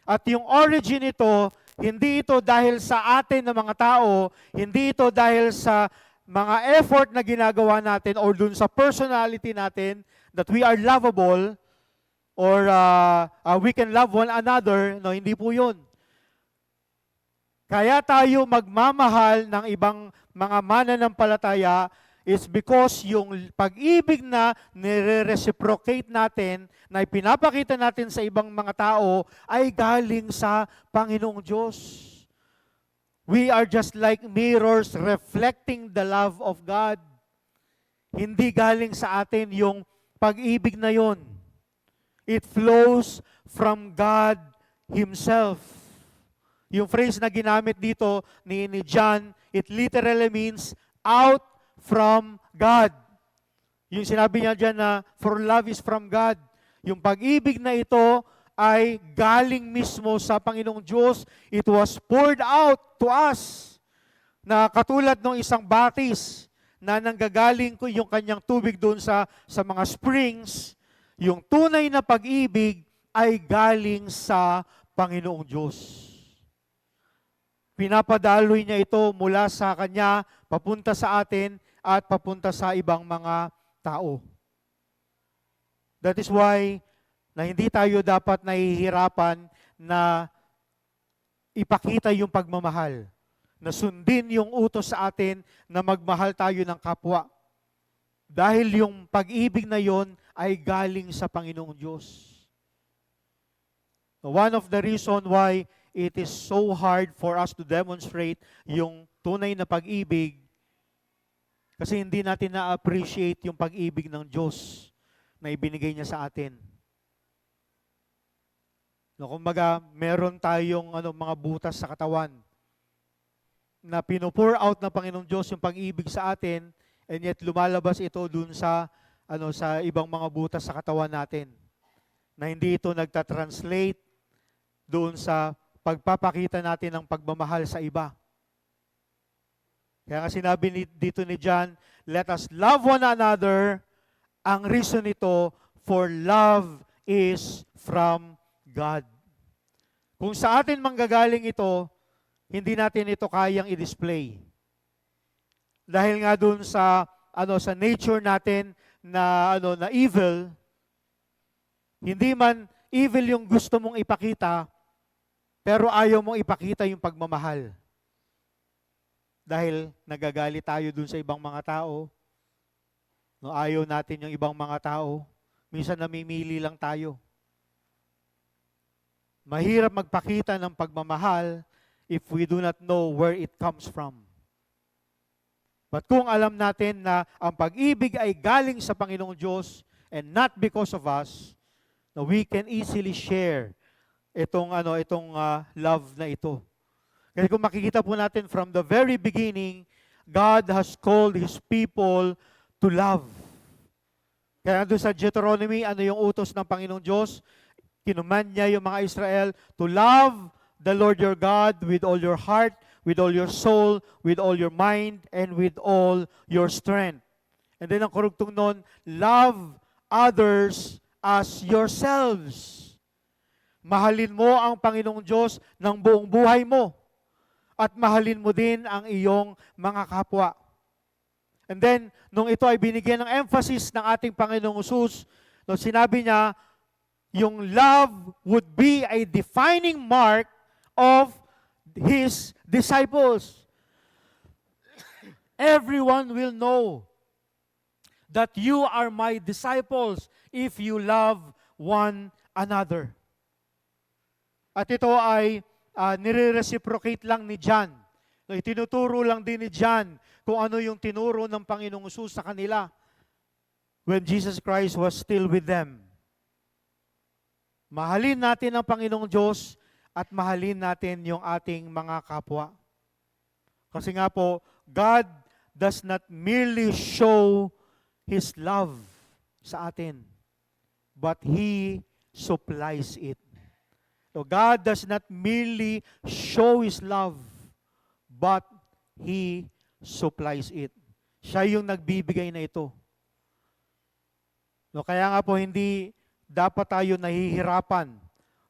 At yung origin ito, hindi ito dahil sa atin na mga tao, hindi ito dahil sa mga effort na ginagawa natin or dun sa personality natin that we are lovable or we can love one another. No, hindi po yun. Kaya tayo magmamahal ng ibang mga mananampalataya is because yung pag-ibig na nire-reciprocate natin, na ipinapakita natin sa ibang mga tao, ay galing sa Panginoong Diyos. We are just like mirrors reflecting the love of God. Hindi galing sa atin yung pag-ibig na yon. It flows from God Himself. Yung phrase na ginamit dito ni John, it literally means out from God. Yung sinabi niya dyan na, for love is from God. Yung pag-ibig na ito ay galing mismo sa Panginoong Diyos. It was poured out to us. Na katulad ng isang batis na nanggagaling ko yung kanyang tubig doon sa mga springs, yung tunay na pag-ibig ay galing sa Panginoong Diyos. Pinapadaloy niya ito mula sa Kanya, papunta sa atin, at papunta sa ibang mga tao. That is why na hindi tayo dapat nahihirapan na ipakita yung pagmamahal. Na sundin yung utos sa atin na magmahal tayo ng kapwa. Dahil yung pag-ibig na yon ay galing sa Panginoong Diyos. One of the reason why it is so hard for us to demonstrate yung tunay na pag-ibig kasi hindi natin na-appreciate yung pag-ibig ng Diyos na ibinigay niya sa atin. Kumbaga, meron tayong mga butas sa katawan na pino-pour out ng Panginoong Diyos yung pag-ibig sa atin, and yet lumalabas ito dun sa sa ibang mga butas sa katawan natin. Na hindi ito nagta-translate doon sa pagpapakita natin ng pagmamahal sa iba. Kaya nga sinabi dito ni John, let us love one another. Ang reason nito, for love is from God. Kung sa atin manggagaling ito, hindi natin ito kayang i-display. Dahil nga doon sa sa nature natin na na evil, hindi man evil yung gusto mong ipakita, pero ayaw mong ipakita yung pagmamahal. Dahil nagagalit tayo dun sa ibang mga tao. Ayaw natin yung ibang mga tao. Minsan namimili lang tayo. Mahirap magpakita ng pagmamahal if we do not know where it comes from. But kung alam natin na ang pag-ibig ay galing sa Panginoong Diyos and not because of us, na we can easily share itong love na ito. Kasi kung makikita po natin from the very beginning, God has called His people to love. Kaya doon sa Deuteronomy, yung utos ng Panginoong Diyos? Kinuman niya yung mga Israel to love the Lord your God with all your heart, with all your soul, with all your mind, and with all your strength. And then ang kurugtong nun, love others as yourselves. Mahalin mo ang Panginoong Diyos ng buong buhay mo. At mahalin mo din ang iyong mga kapwa. And then, nung ito ay binigyan ng emphasis ng ating Panginoong Jesus, nung sinabi niya, yung love would be a defining mark of His disciples. Everyone will know that you are my disciples if you love one another. At ito ay nire-reciprocate lang ni John. Itinuturo lang din ni John kung ano yung tinuro ng Panginoong Hesus sa kanila when Jesus Christ was still with them. Mahalin natin ang Panginoong Diyos at mahalin natin yung ating mga kapwa. Kasi nga po, God does not merely show His love sa atin, but He supplies it. So God does not merely show His love, but He supplies it. Siya yung nagbibigay na ito. So kaya nga po, hindi dapat tayo nahihirapan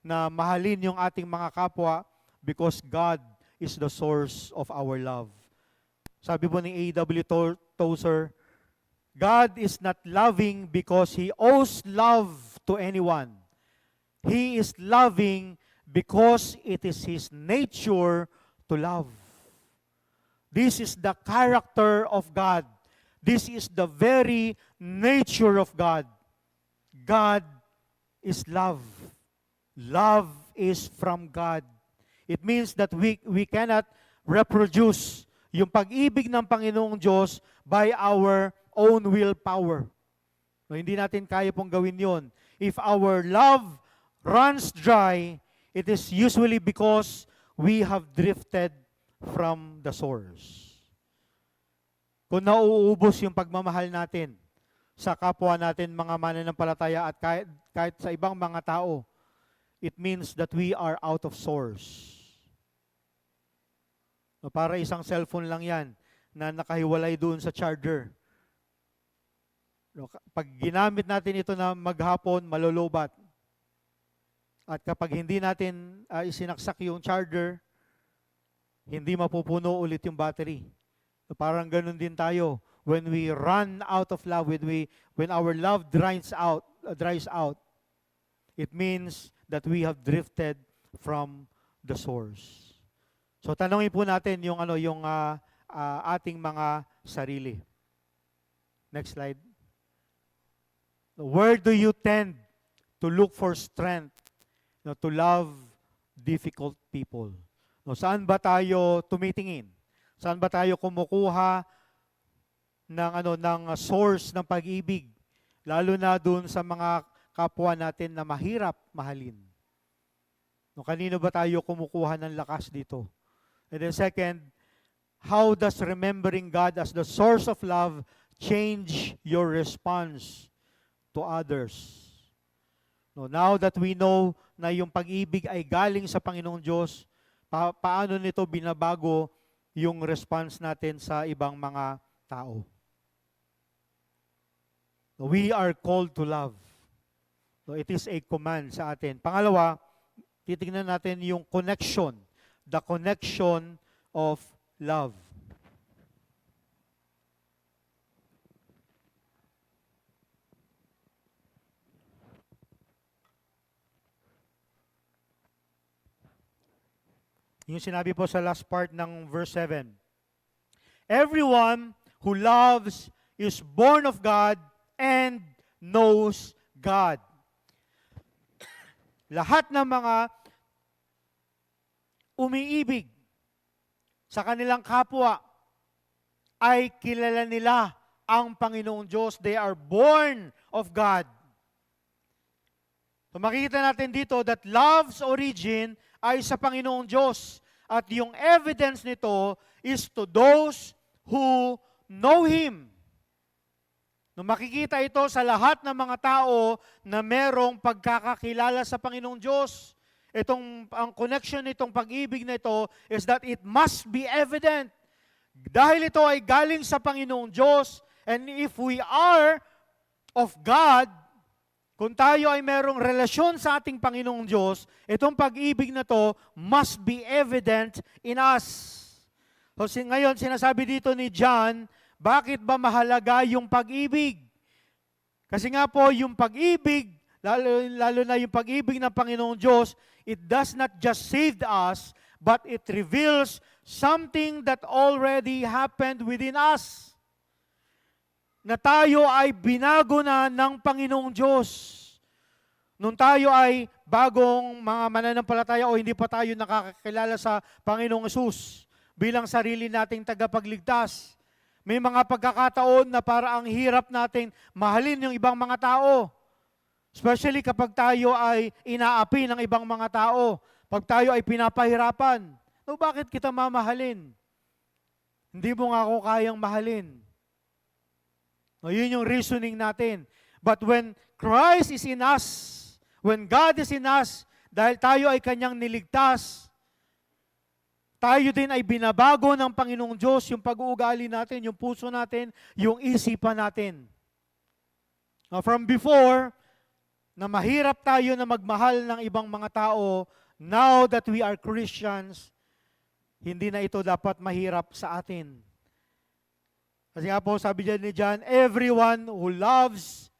na mahalin yung ating mga kapwa because God is the source of our love. Sabi po ni A.W. Tozer, God is not loving because He owes love to anyone. He is loving because it is His nature to love. This is the character of God. This is the very nature of God. God is love. Love is from God. It means that we cannot reproduce yung pag-ibig ng Panginoong Diyos by our own willpower. No, hindi natin kaya pong gawin yon. If our love runs dry, it is usually because we have drifted from the source. Kung nauubos yung pagmamahal natin sa kapwa natin mga mananampalataya at kahit sa ibang mga tao, it means that we are out of source. No, para isang cellphone lang yan na nakahiwalay doon sa charger. No, pag ginamit natin ito na maghapon, malolobat. At kapag hindi natin isinaksak yung charger, hindi mapupuno ulit yung battery. So, parang ganun din tayo. When we run out of love, when our love dries out, it means that we have drifted from the source. So tanongin po natin yung ating mga sarili. Next slide. Where do you tend to look for strength, to love difficult people? No, saan ba tayo tumitingin? Saan ba tayo kumukuha ng source ng pag-ibig, lalo na dun sa mga kapwa natin na mahirap mahalin? No, kanino ba tayo kumukuha ng lakas dito? And then second, how does remembering God as the source of love change your response to others? No, now that we know na yung pag-ibig ay galing sa Panginoong Diyos, paano nito binabago yung response natin sa ibang mga tao? We are called to love. So it is a command sa atin. Pangalawa, titingnan natin yung connection, the connection of love. Yung sinabi po sa last part ng verse 7. Everyone who loves is born of God and knows God. Lahat ng mga umiibig sa kanilang kapwa ay kilala nila ang Panginoong Diyos. They are born of God. So makikita natin dito that love's origin ay sa Panginoong Diyos. At yung evidence nito is to those who know Him. No, makikita ito sa lahat ng mga tao na merong pagkakakilala sa Panginoong Diyos. Ang connection nitong pag-ibig na ito is that it must be evident. Dahil ito ay galing sa Panginoong Diyos, and if we are of God, kung tayo ay merong relasyon sa ating Panginoong Diyos, itong pag-ibig na to must be evident in us. So ngayon, sinasabi dito ni John, bakit ba mahalaga yung pag-ibig? Kasi nga po, yung pag-ibig, lalo na yung pag-ibig ng Panginoong Diyos, it does not just save us, but it reveals something that already happened within us. Na tayo ay binago na ng Panginoong Diyos. Nung tayo ay bagong mga mananampalataya o hindi pa tayo nakakakilala sa Panginoong Hesus bilang sarili nating tagapagligtas, may mga pagkakataon na para ang hirap nating mahalin yung ibang mga tao. Especially kapag tayo ay inaapi ng ibang mga tao. Pag tayo ay pinapahirapan. No, bakit kita mamahalin? Hindi mo nga ako kayang mahalin. No, yun yung reasoning natin. But when Christ is in us, when God is in us, dahil tayo ay Kanyang niligtas, tayo din ay binabago ng Panginoong Diyos yung pag-uugali natin, yung puso natin, yung isipan natin. Now, from before, na mahirap tayo na magmahal ng ibang mga tao, now that we are Christians, hindi na ito dapat mahirap sa atin. Kasi nga po, sabi dyan ni John, everyone who loves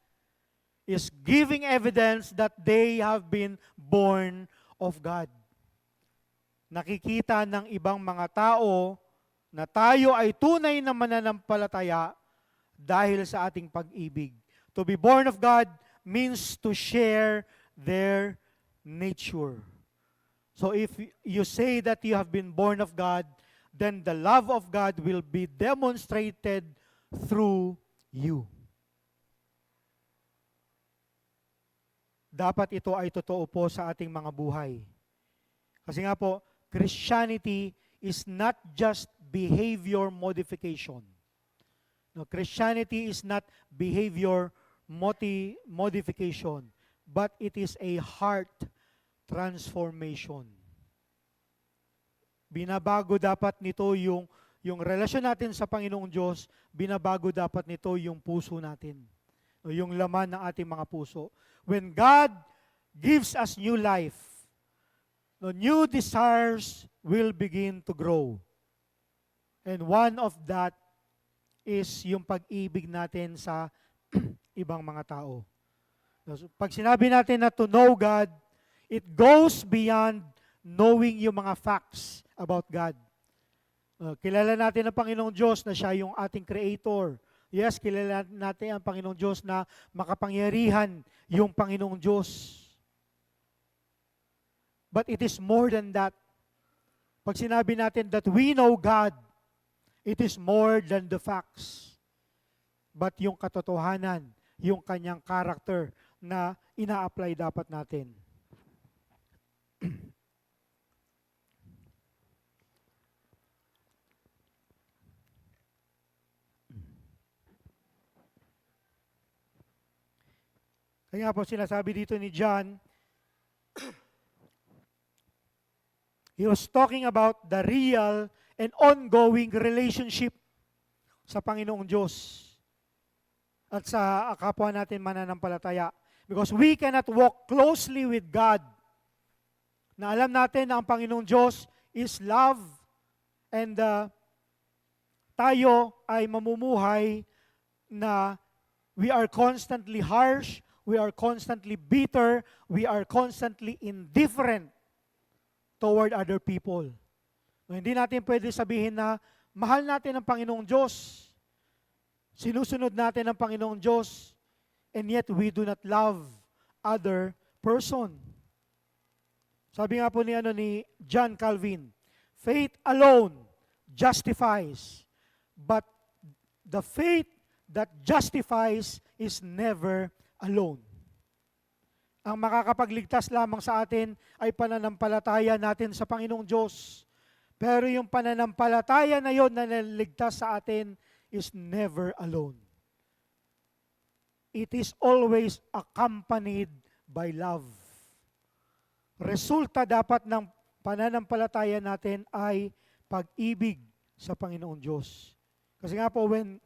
is giving evidence that they have been born of God. Nakikita ng ibang mga tao na tayo ay tunay na mananampalataya dahil sa ating pag-ibig. To be born of God means to share their nature. So if you say that you have been born of God, then the love of God will be demonstrated through you. Dapat ito ay totoo po sa ating mga buhay. Kasi nga po, Christianity is not just behavior modification. No, Christianity is not behavior modification, but it is a heart transformation. Binabago dapat nito yung relasyon natin sa Panginoong Diyos, binabago dapat nito yung puso natin. O yung laman ng ating mga puso. When God gives us new life, no, new desires will begin to grow. And one of that is yung pag-ibig natin sa ibang mga tao. So, pag sinabi natin na to know God, it goes beyond knowing yung mga facts about God. Kilala natin ang Panginoong Diyos na siya yung ating Creator. Yes, kilala natin ang Panginoong Diyos na makapangyarihan yung Panginoong Diyos. But it is more than that. Pag sinabi natin that we know God, it is more than the facts. But yung katotohanan, yung kanyang character na ina-apply dapat natin. Kaya po sinasabi dito ni John, he was talking about the real and ongoing relationship sa Panginoong Diyos at sa kapwa natin mananampalataya. Because we cannot walk closely with God na alam natin na ang Panginoong Diyos is love and tayo ay mamumuhay na we are constantly harsh, we are constantly bitter, we are constantly indifferent toward other people. Hindi natin pwede sabihin na mahal natin ang Panginoong Diyos, sinusunod natin ang Panginoong Diyos, and yet we do not love other person. Sabi nga po ni John Calvin, faith alone justifies, but the faith that justifies is never alone. Ang makakapagligtas lamang sa atin ay pananampalataya natin sa Panginoong Diyos. Pero yung pananampalataya na yon na naligtas sa atin is never alone. It is always accompanied by love. Resulta dapat ng pananampalataya natin ay pag-ibig sa Panginoong Diyos. Kasi nga po, when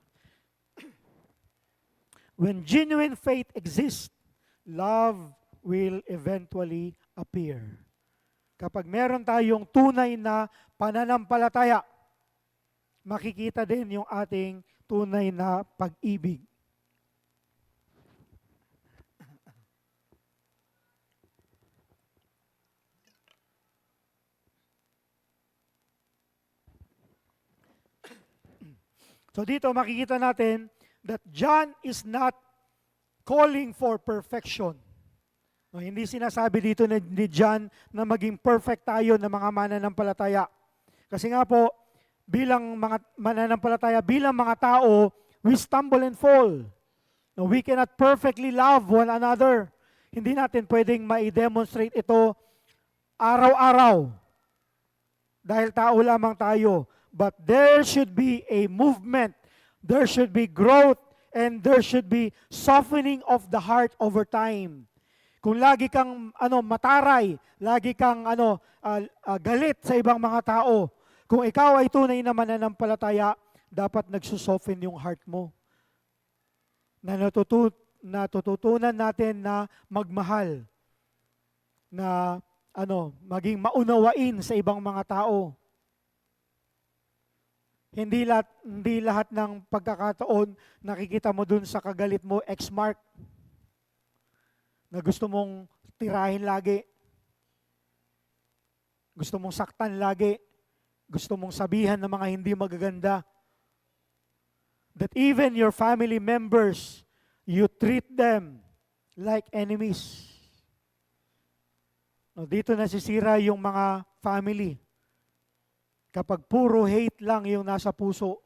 genuine faith exists, love will eventually appear. Kapag meron tayong tunay na pananampalataya, makikita din yung ating tunay na pag-ibig. So dito makikita natin that John is not calling for perfection. No, hindi sinasabi dito ni John na maging perfect tayo na mga mananampalataya. Kasi nga po, bilang mga mananampalataya, bilang mga tao, we stumble and fall. No, we cannot perfectly love one another. Hindi natin pwedeng ma-demonstrate ito araw-araw. Dahil tao lamang tayo. But there should be a movement, there should be growth, and there should be softening of the heart over time. Kung lagi kang mataray, lagi kang galit sa ibang mga tao, kung ikaw ay tunay na mananampalataya, dapat nagsusoften yung heart mo. Na natututunan natin na magmahal, na maging maunawain sa ibang mga tao. Hindi lahat ng pagkakataon nakikita mo dun sa kagalit mo, X-mark, na gusto mong tirahin lagi, gusto mong saktan lagi, gusto mong sabihan ng mga hindi magaganda. That even your family members, you treat them like enemies. Dito nasisira yung mga family. Kapag puro hate lang yung nasa puso,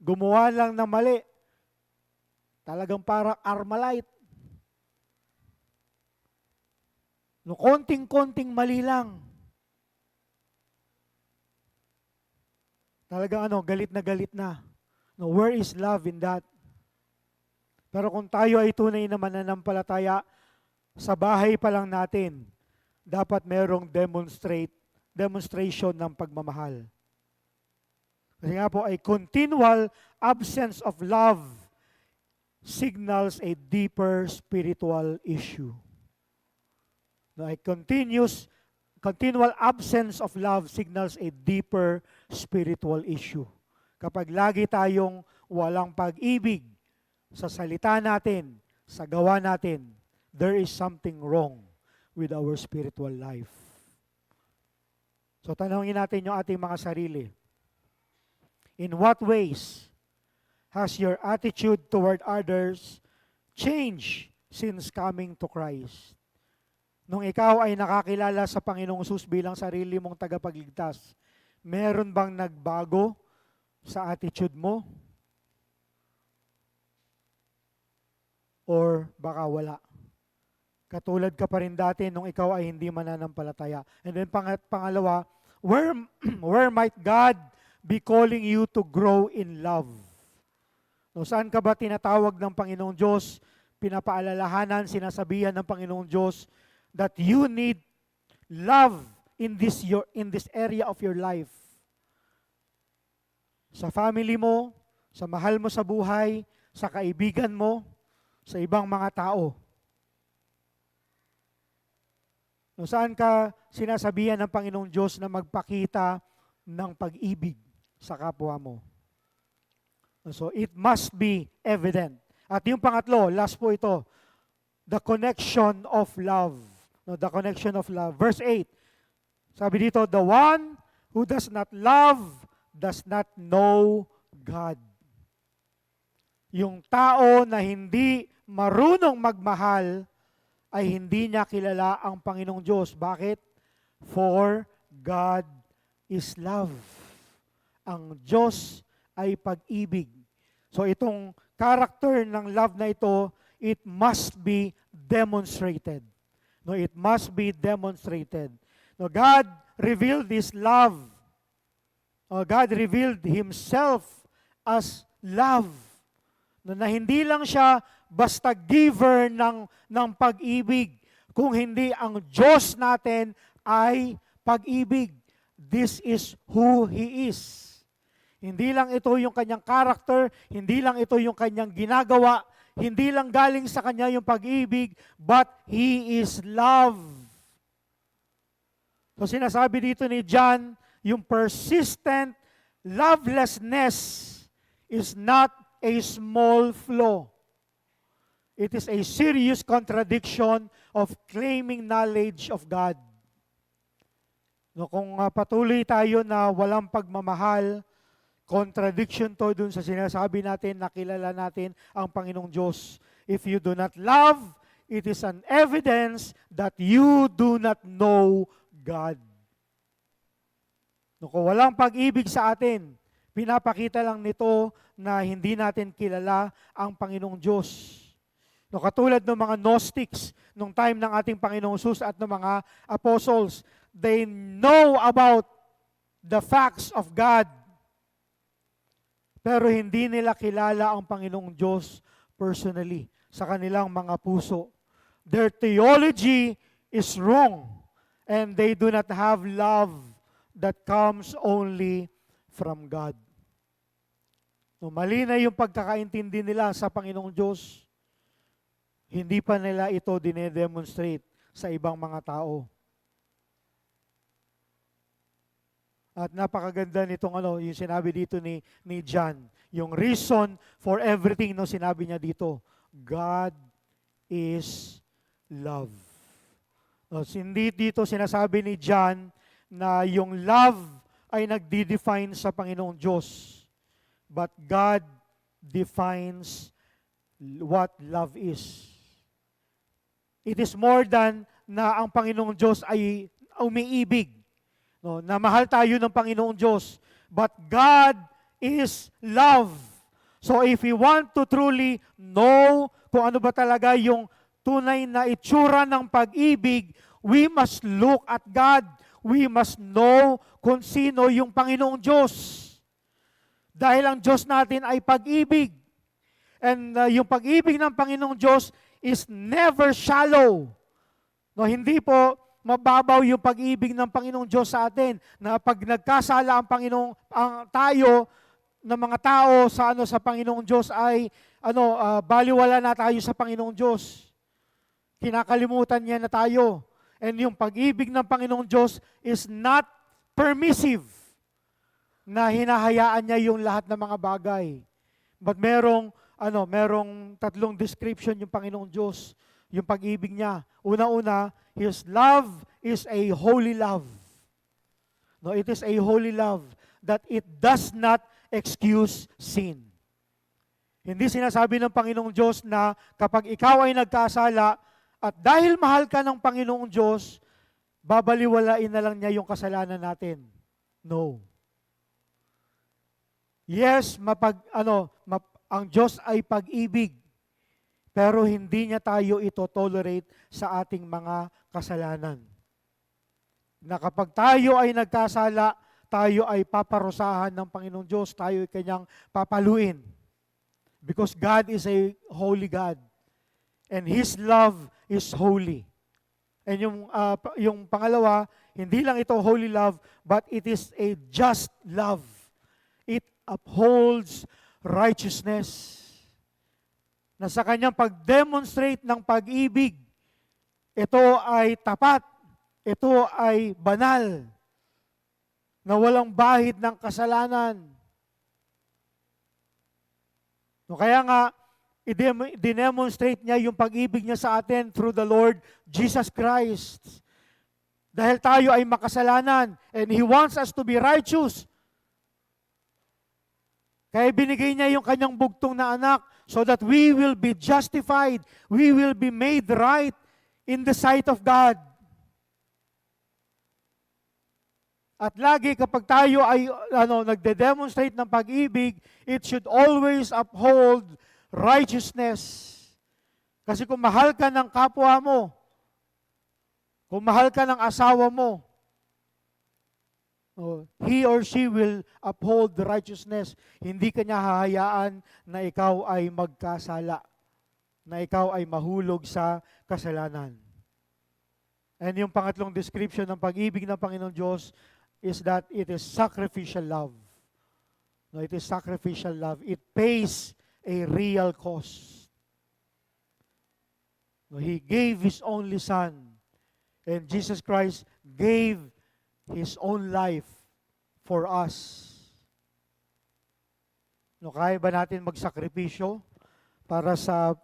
gumawa lang ng mali, talagang parang Armalite. Konting-konting mali lang, Talagang galit na galit na. No, where is love in that? Pero kung tayo ay tunay na mananampalataya, sa bahay pa lang natin, dapat merong demonstration ng pagmamahal. Kasi nga po ay continual absence of love signals a deeper spiritual issue. No, a continual absence of love signals a deeper spiritual issue. Kapag lagi tayong walang pag-ibig sa salita natin, sa gawa natin, there is something wrong with our spiritual life. So tanongin natin yung ating mga sarili. In what ways has your attitude toward others changed since coming to Christ? Nung ikaw ay nakakilala sa Panginoong Hesus bilang sarili mong tagapagligtas, meron bang nagbago sa attitude mo? Or baka wala? Katulad ka pa rin dati nung ikaw ay hindi mananampalataya. And then pangalawa, where might God be calling you to grow in love? No, saan ka ba tinatawag ng Panginoong Diyos? Pinapaalalahanan, sinasabihan ng Panginoong Diyos that you need love in this area of your life. Sa family mo, sa mahal mo sa buhay, sa kaibigan mo, sa ibang mga tao. No, saan ka sinasabihan ng Panginoong Diyos na magpakita ng pag-ibig sa kapwa mo? So, it must be evident. At yung pangatlo, last po ito, the connection of love. No, the connection of love. Verse 8, sabi dito, the one who does not love does not know God. Yung tao na hindi marunong magmahal ay hindi niya kilala ang Panginoong Diyos. Bakit? For God is love. Ang Diyos ay pag-ibig. So itong character ng love na ito, it must be demonstrated. No, it must be demonstrated. No, God revealed this love. God revealed Himself as love. No, na hindi lang siya basta giver ng pag-ibig, kung hindi ang Diyos natin ay pag-ibig. This is who He is. Hindi lang ito yung kanyang character, hindi lang ito yung kanyang ginagawa, hindi lang galing sa kanya yung pag-ibig, but He is love. So sinasabi dito ni John, yung persistent lovelessness is not a small flaw. It is a serious contradiction of claiming knowledge of God. No, kung patuloy tayo na walang pagmamahal, contradiction to dun sa sinasabi natin, nakilala natin ang Panginoong Diyos. If you do not love, it is an evidence that you do not know God. No, kung walang pag-ibig sa atin, pinapakita lang nito na hindi natin kilala ang Panginoong Diyos. No, katulad ng mga Gnostics nung time ng ating Panginoong Hesus at ng mga apostles, they know about the facts of God, pero hindi nila kilala ang Panginoong Diyos personally sa kanilang mga puso. Their theology is wrong, and they do not have love that comes only from God. No, mali na yung pagkakaintindi nila sa Panginoong Diyos. Hindi pa nila ito dinedemonstrate sa ibang mga tao. At napakaganda nitong yung sinabi dito ni John. Yung reason for everything, no, sinabi niya dito, God is love. No, hindi dito sinasabi ni John na yung love ay nagdi-define sa Panginoong Diyos. But God defines what love is. It is more than na ang Panginoong Diyos ay umiibig. No, na mahal tayo ng Panginoong Diyos. But God is love. So if we want to truly know kung ano ba talaga yung tunay na itsura ng pag-ibig, we must look at God. We must know kung sino yung Panginoong Diyos. Dahil ang Diyos natin ay pag-ibig. And yung pag-ibig ng Panginoong Diyos is never shallow. No, hindi po mababaw yung pag-ibig ng Panginoong Diyos sa atin na pag nagkasala tayo ng mga tao sa Panginoong Diyos ay baliwala na tayo sa Panginoong Diyos. Kinakalimutan niya na tayo. And yung pag-ibig ng Panginoong Diyos is not permissive na hinahayaan niya yung lahat ng mga bagay. But merong tatlong description yung Panginoong Diyos, yung pag-ibig niya. Una-una, His love is a holy love. No, it is a holy love that it does not excuse sin. Hindi sinasabi ng Panginoong Diyos na kapag ikaw ay nagkasala at dahil mahal ka ng Panginoong Diyos, babaliwalain na lang niya yung kasalanan natin. No. Yes, ang Diyos ay pag-ibig, pero hindi niya tayo ito-tolerate sa ating mga kasalanan. Na kapag tayo ay nagkasala, tayo ay paparusahan ng Panginoong Diyos, tayo ay kanyang papaluin. Because God is a holy God. And His love is holy. And yung pangalawa, hindi lang ito holy love, but it is a just love. It upholds righteousness. Na sa kanyang pag-demonstrate ng pag-ibig, ito ay tapat, ito ay banal, na walang bahid ng kasalanan. No, kaya nga, i-demonstrate niya yung pag-ibig niya sa atin through the Lord Jesus Christ. Dahil tayo ay makasalanan, and He wants us to be righteous. Kaya binigay niya yung kanyang bugtong na anak so that we will be justified, we will be made right in the sight of God. At lagi kapag tayo ay nagde-demonstrate ng pag-ibig, it should always uphold righteousness. Kasi kung mahal ka ng kapwa mo, kung mahal ka ng asawa mo, he or she will uphold the righteousness. Hindi ka niya hahayaan na ikaw ay magkasala, na ikaw ay mahulog sa kasalanan. And yung pangatlong description ng pag-ibig ng Panginoong Diyos is that it is sacrificial love. No, it is sacrificial love. It pays a real cost. No, He gave His only Son, and Jesus Christ gave His own life for us. No, kaya ba natin magsakripisyo para sa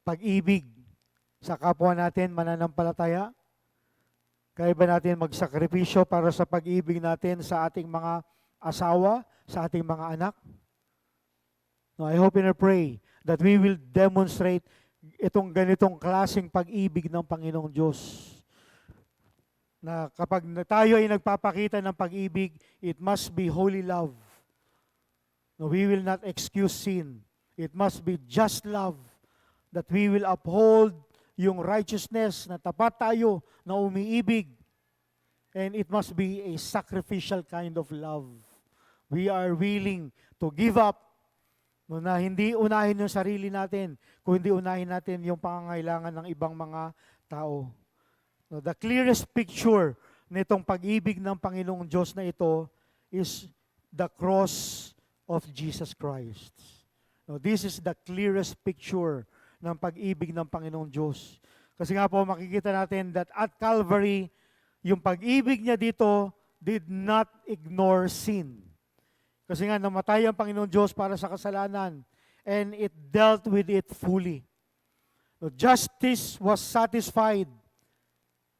pag-ibig sa kapwa natin mananampalataya? Kaya ba natin magsakripisyo para sa pag-ibig natin sa ating mga asawa, sa ating mga anak? No, I hope and I pray that we will demonstrate itong ganitong klaseng pag-ibig ng Panginoong Diyos. Na kapag tayo ay nagpapakita ng pag-ibig, it must be holy love. No, we will not excuse sin. It must be just love, that we will uphold yung righteousness na tapat tayo, na umiibig. And it must be a sacrificial kind of love. We are willing to give up, no, na hindi unahin yung sarili natin, kundi unahin natin yung pangangailangan ng ibang mga tao. No, the clearest picture nitong pag-ibig ng Panginoong Diyos na ito is the cross of Jesus Christ. No, this is the clearest picture ng pag-ibig ng Panginoong Diyos. Kasi nga po makikita natin that at Calvary, yung pag-ibig niya dito did not ignore sin. Kasi nga namatay ang Panginoong Diyos para sa kasalanan, and it dealt with it fully. No, justice was satisfied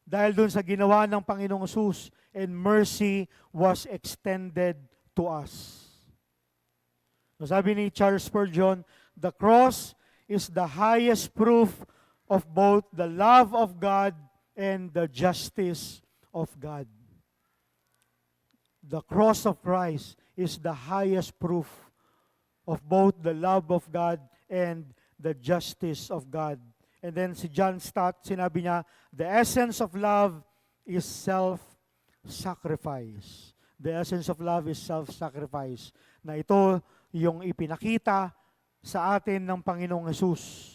dahil dun sa ginawa ng Panginoong Jesus, and mercy was extended to us. So sabi ni Charles Spurgeon, the cross is the highest proof of both the love of God and the justice of God. The cross of Christ is the highest proof of both the love of God and the justice of God. And then si John Stott, sinabi niya, the essence of love is self-sacrifice. The essence of love is self-sacrifice. Na ito yung ipinakita sa atin ng Panginoong Hesus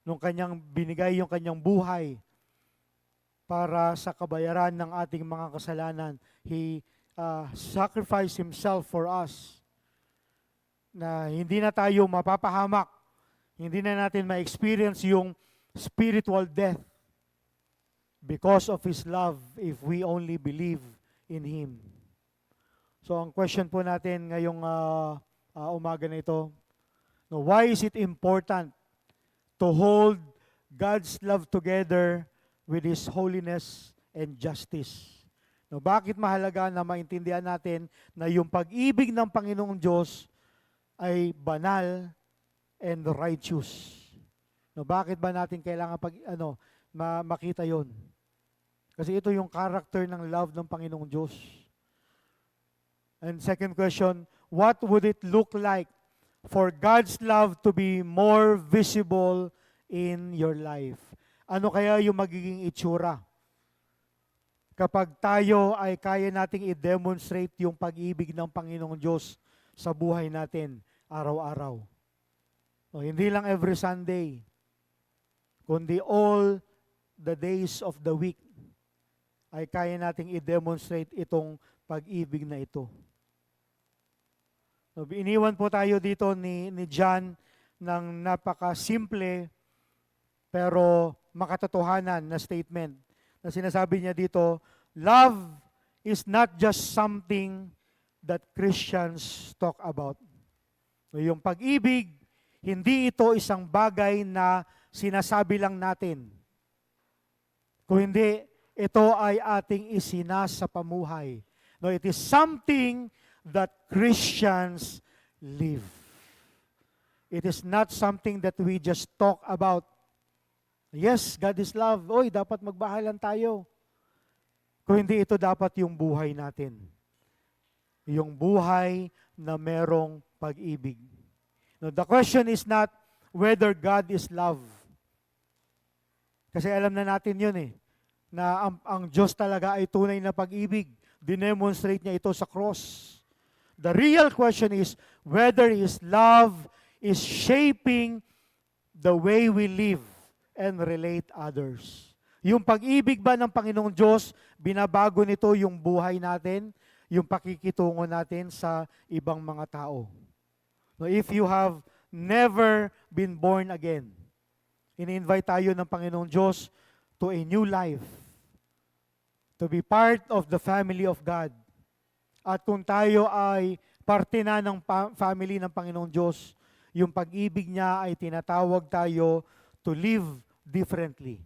nung kanyang binigay yung kanyang buhay para sa kabayaran ng ating mga kasalanan. He sacrificed Himself for us. Na hindi na tayo mapapahamak. Hindi na natin ma-experience yung spiritual death because of His love if we only believe in Him. So ang question po natin ngayong umaga na ito, no, why is it important to hold God's love together with His holiness and justice? No, bakit mahalaga na maintindihan natin na yung pag-ibig ng Panginoong Diyos ay banal and righteous? No, bakit ba natin kailangan makita yon? Kasi ito yung character ng love ng Panginoong Diyos. And second question, what would it look like for God's love to be more visible in your life? Ano kaya yung magiging itsura kapag tayo ay kaya nating i-demonstrate yung pag-ibig ng Panginoong Diyos sa buhay natin araw-araw? O, hindi lang every Sunday, kundi all the days of the week ay kaya nating i-demonstrate itong pag-ibig na ito. So, iniwan po tayo dito ni John ng napaka-simple pero makatotohanan na statement na sinasabi niya dito, love is not just something that Christians talk about. So, yung pag-ibig, hindi ito isang bagay na sinasabi lang natin. Kung hindi, ito ay ating isinasapamuhay. No, it is something that Christians live. It is not something that we just talk about. Yes, God is love. Oy, dapat magbahalan tayo. Kung hindi, ito dapat yung buhay natin. Yung buhay na merong pag-ibig. No, the question is not whether God is love. Kasi alam na natin yun na ang Diyos talaga ay tunay na pag-ibig. Dinemonstrate niya ito sa cross. The real question is whether His love is shaping the way we live and relate others. Yung pag-ibig ba ng Panginoong Diyos, binabago nito yung buhay natin, yung pakikitungo natin sa ibang mga tao. No, if you have never been born again, ini-invite tayo ng Panginoong Diyos to a new life, to be part of the family of God. At kung tayo ay parte na ng family ng Panginoong Diyos, yung pag-ibig niya ay tinatawag tayo to live differently.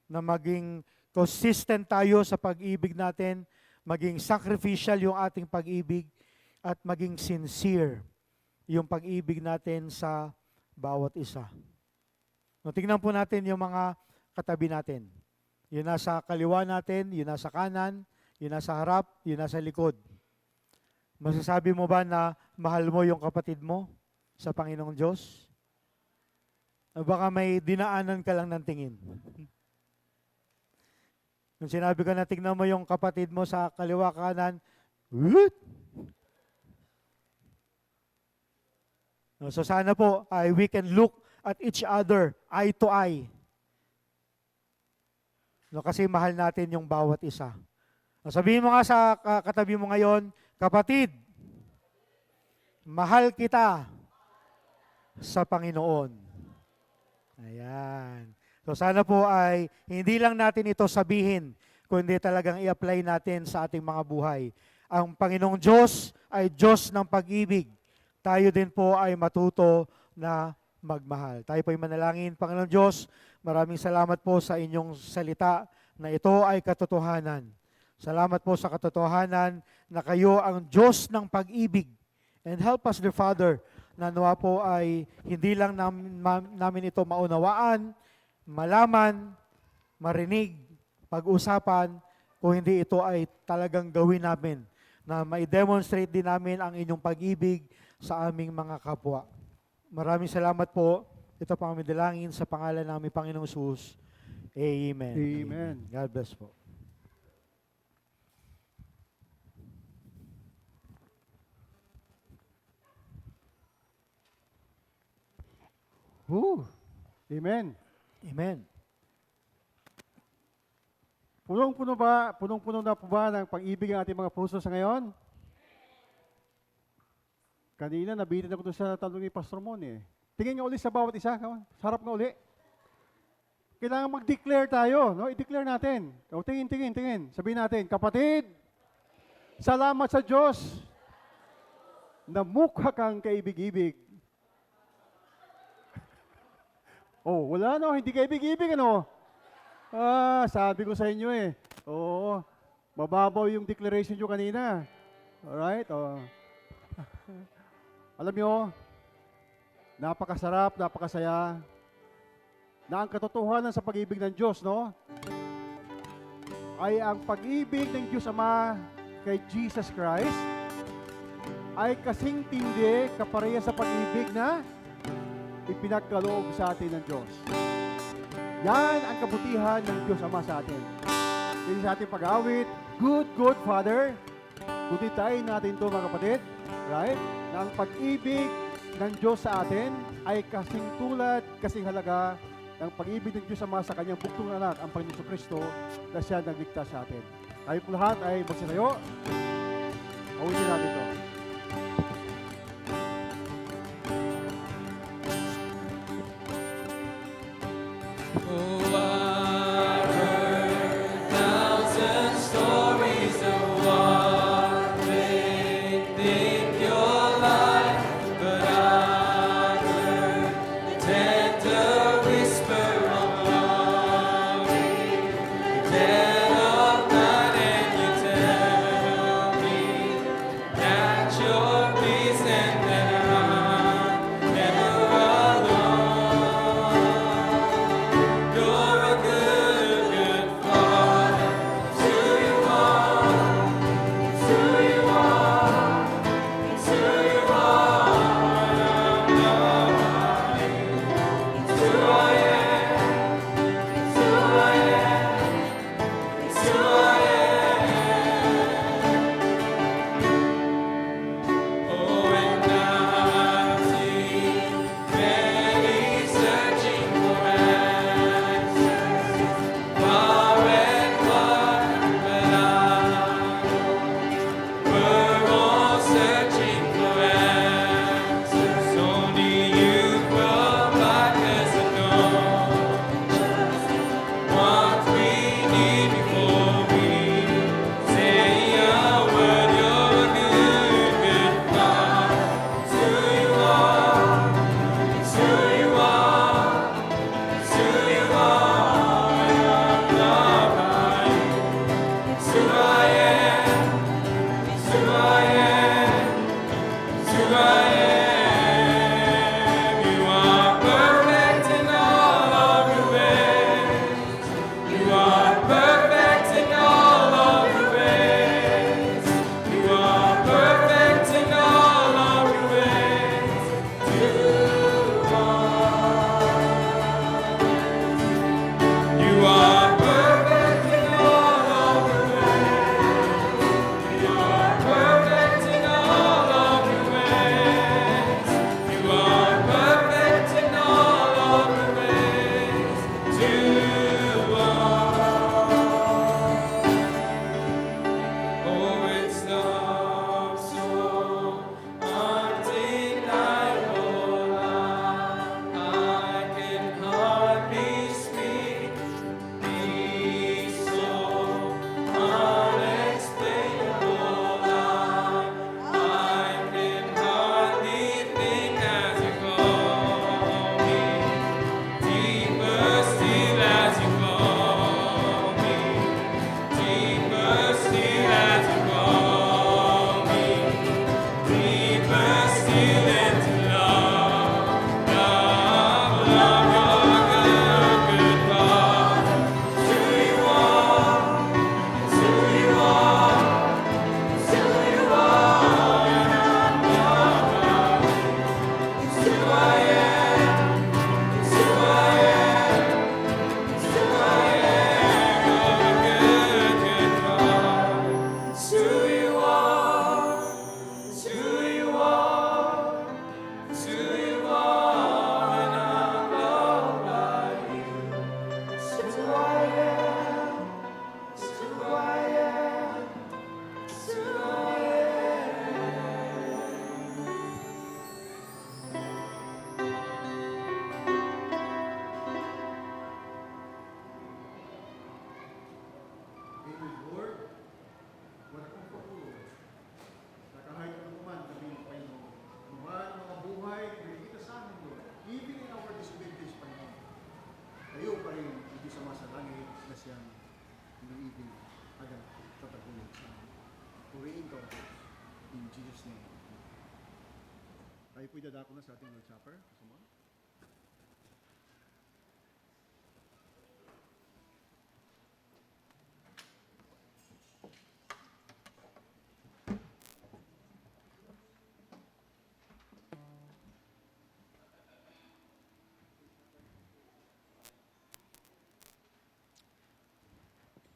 Na maging consistent tayo sa pag-ibig natin, maging sacrificial yung ating pag-ibig, at maging sincere yung pag-ibig natin sa bawat isa. No, tingnan po natin yung mga katabi natin. Yun nasa kaliwa natin, yun nasa kanan, yun nasa harap, yun nasa likod. Masasabi mo ba na mahal mo yung kapatid mo sa Panginoong Diyos? O baka may dinaanan ka lang ng tingin. Nung sinabi ko na tingnan mo yung kapatid mo sa kaliwa kanan, what? So sana po ay we can look at each other eye to eye. No, kasi mahal natin yung bawat isa. Sabihin mo nga sa katabi mo ngayon, kapatid, mahal kita sa Panginoon. Ayan. So sana po ay hindi lang natin ito sabihin, kundi talagang i-apply natin sa ating mga buhay. Ang Panginoong Diyos ay Diyos ng pag-ibig. Tayo din po ay matuto na magmahal. Tayo po ay manalangin. Panginoong Diyos, maraming salamat po sa inyong salita na ito ay katotohanan. Salamat po sa katotohanan na kayo ang Diyos ng pag-ibig. And help us, dear Father, na nawa po ay hindi lang namin ito maunawaan, malaman, marinig, pag-usapan, kung hindi ito ay talagang gawin namin, na ma-demonstrate din namin ang inyong pag-ibig sa aming mga kapwa. Maraming salamat po. Ito pang aming dalangin sa pangalan namin, Panginoong Jesus. Amen. Amen. God bless po. Woo! Amen. Amen. Punong-puno na po ba ng pag-ibig ang ating mga puso sa ngayon? Kanina, nabitin ako doon sa tanong ni Pastor Mon eh. Tingin nga uli sa bawat isa. Sarap nga uli. Kailangan mag-declare tayo. No? I-declare natin. O, tingin. Sabihin natin, kapatid, salamat sa Diyos na mukha kang kaibig-ibig. Oh, wala no, hindi kaibig-ibig ano? Sabi ko sa inyo eh. Oo, mababaw yung declaration nyo kanina. Alright? Oh. Alam nyo, napakasarap, napakasaya, na ang katotohanan sa pag-ibig ng Diyos, no? Ay ang pag-ibig ng Diyos Ama kay Jesus Christ ay kasing tindi kapareha sa pag-ibig na ipinagkaloob sa atin ng Diyos. Yan ang kabutihan ng Diyos Ama sa atin. Hindi sa ating pag-awit, good Father, butitain natin ito mga kapatid, right? Na ang pag-ibig ng Diyos sa atin ay kasing tulad, kasing halaga ng pag-ibig ng Diyos Ama sa kanyang buktong anak, ang Panginoon Kristo, na siya nagligtas sa atin. Tayo po lahat ay magsitayo. Awitin natin ito. Oh, I've heard 1,000 stories of what they think you're like, but I've heard the tender whisper of love, the dead of night, and you tell me that you're peace and that I'm never alone. You're a good Father. It's who you are. It's who you are. It's who you are. I'm loved by you. It's who I am. It's who I am. It's who I am. Oh, and I've seen many searching for answers, far and wide, but I know we're all searching for answers. Only you provide, 'cause I know what we need before we say a word. You're a good Father. It's who you are. It's who you are. It's who you are. I'm loved by you. It's who I am. It's who I am. It's who I am. You are perfect in all of your ways. You are perfect in all of your ways. You are perfect in all of your ways. You are perfect in all of your ways. You are perfect in all of your ways. You are perfect in all of your ways. Oh, it's love so undeniable. I can hardly speak. Peace so unexplainable. I can hardly think as you call me. Deeper still as you call me. Deeper still as you call me. Deeper still into love. Love, you're a good Father. It's who you are. It's who you are. It's who you are. And I'm loved by you. It's who I am. It's who I am. It's who I am. You're a good Father. It's who you are. It's who you are. Di sa masa langit na siyang iniibig hanggang tatagunin sa amin. Purihin ka, O Diyos. In Jesus' name. Tayo po'y dadako na sa ating Lord Supper. Kasama?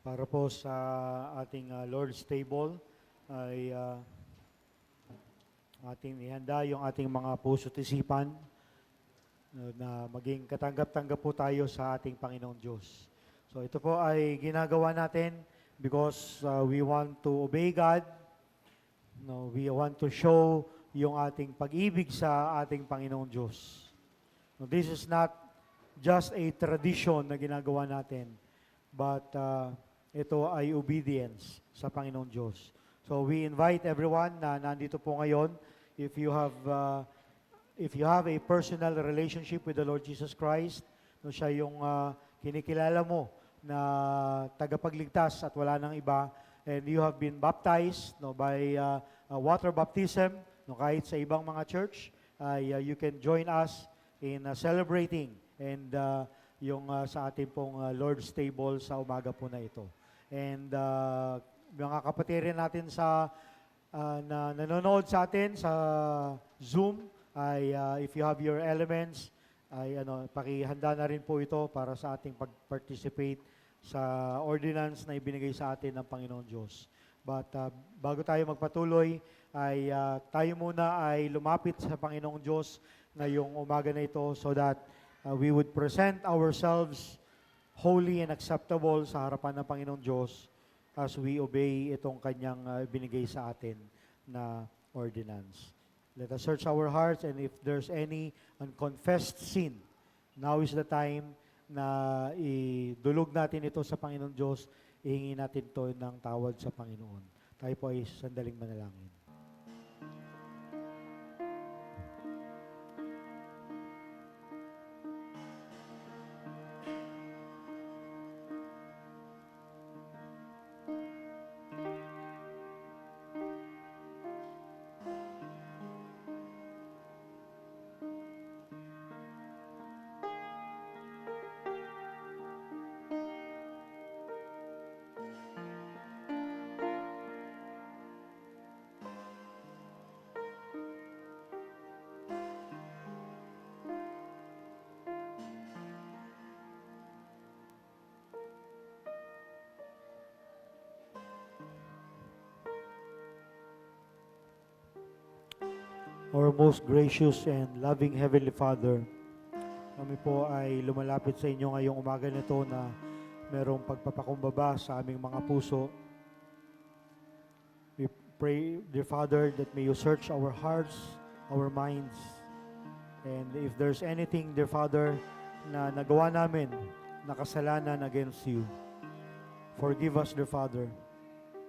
Para po sa ating Lord's table ay ating ihanda yung ating mga puso't isipan na maging katanggap-tanggap po tayo sa ating Panginoong Diyos. So ito po ay ginagawa natin because we want to obey God. No, we want to show yung ating pag-ibig sa ating Panginoong Diyos. No, this is not just a tradition na ginagawa natin, but ito ay obedience sa Panginoong Diyos. So we invite everyone na nandito po ngayon, if you have a personal relationship with the Lord Jesus Christ, no, siya yung kinikilala mo na tagapagligtas at wala nang iba, and you have been baptized no, by water baptism, no, kahit sa ibang mga church, you can join us in celebrating and yung sa ating pong Lord's table sa umaga po na ito. And mga kapatirin natin sa na nanonood sa atin sa Zoom, ay if you have your elements, ay pakihanda na rin po ito para sa ating pag-participate sa ordinance na ibinigay sa atin ng Panginoon Diyos. But bago tayo magpatuloy, ay tayo muna ay lumapit sa Panginoong Diyos ngayong umaga na ito so that we would present ourselves holy and acceptable sa harapan ng Panginoong Diyos as we obey itong kanyang binigay sa atin na ordinance. Let us search our hearts, and if there's any unconfessed sin, now is the time na idulog natin ito sa Panginoong Diyos, ihingi natin ito ng tawad sa Panginoon. Tayo po ay sandaling manalangin. Our most gracious and loving Heavenly Father, kami po ay lumalapit sa inyo ngayong umaga nito na merong pagpapakumbaba sa aming mga puso. We pray, dear Father, that may you search our hearts, our minds, and if there's anything, dear Father, na nagawa namin na kasalanan against you, forgive us, dear Father.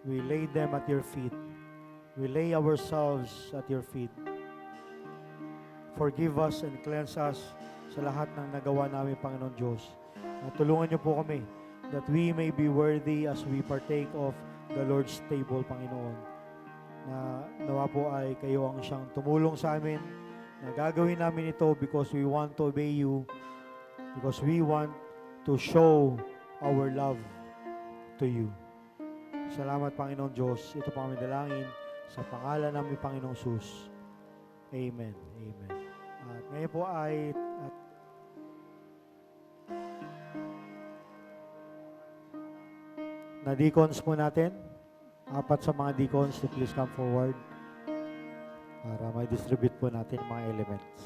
We lay them at your feet. We lay ourselves at your feet. Forgive us and cleanse us sa lahat ng nagawa namin, Panginoon Diyos. At tulungan niyo po kami that we may be worthy as we partake of the Lord's table, Panginoon. Na nawa po ay kayo ang siyang tumulong sa amin, na gagawin namin ito because we want to obey you, because we want to show our love to you. Salamat, Panginoon Diyos. Ito po kami dalangin sa pangalan namin, Panginoong Jesus. Amen. Amen. At ngayon po ay na deacons po natin. 4 sa mga deacons to please come forward para may distribute po natin mga elements.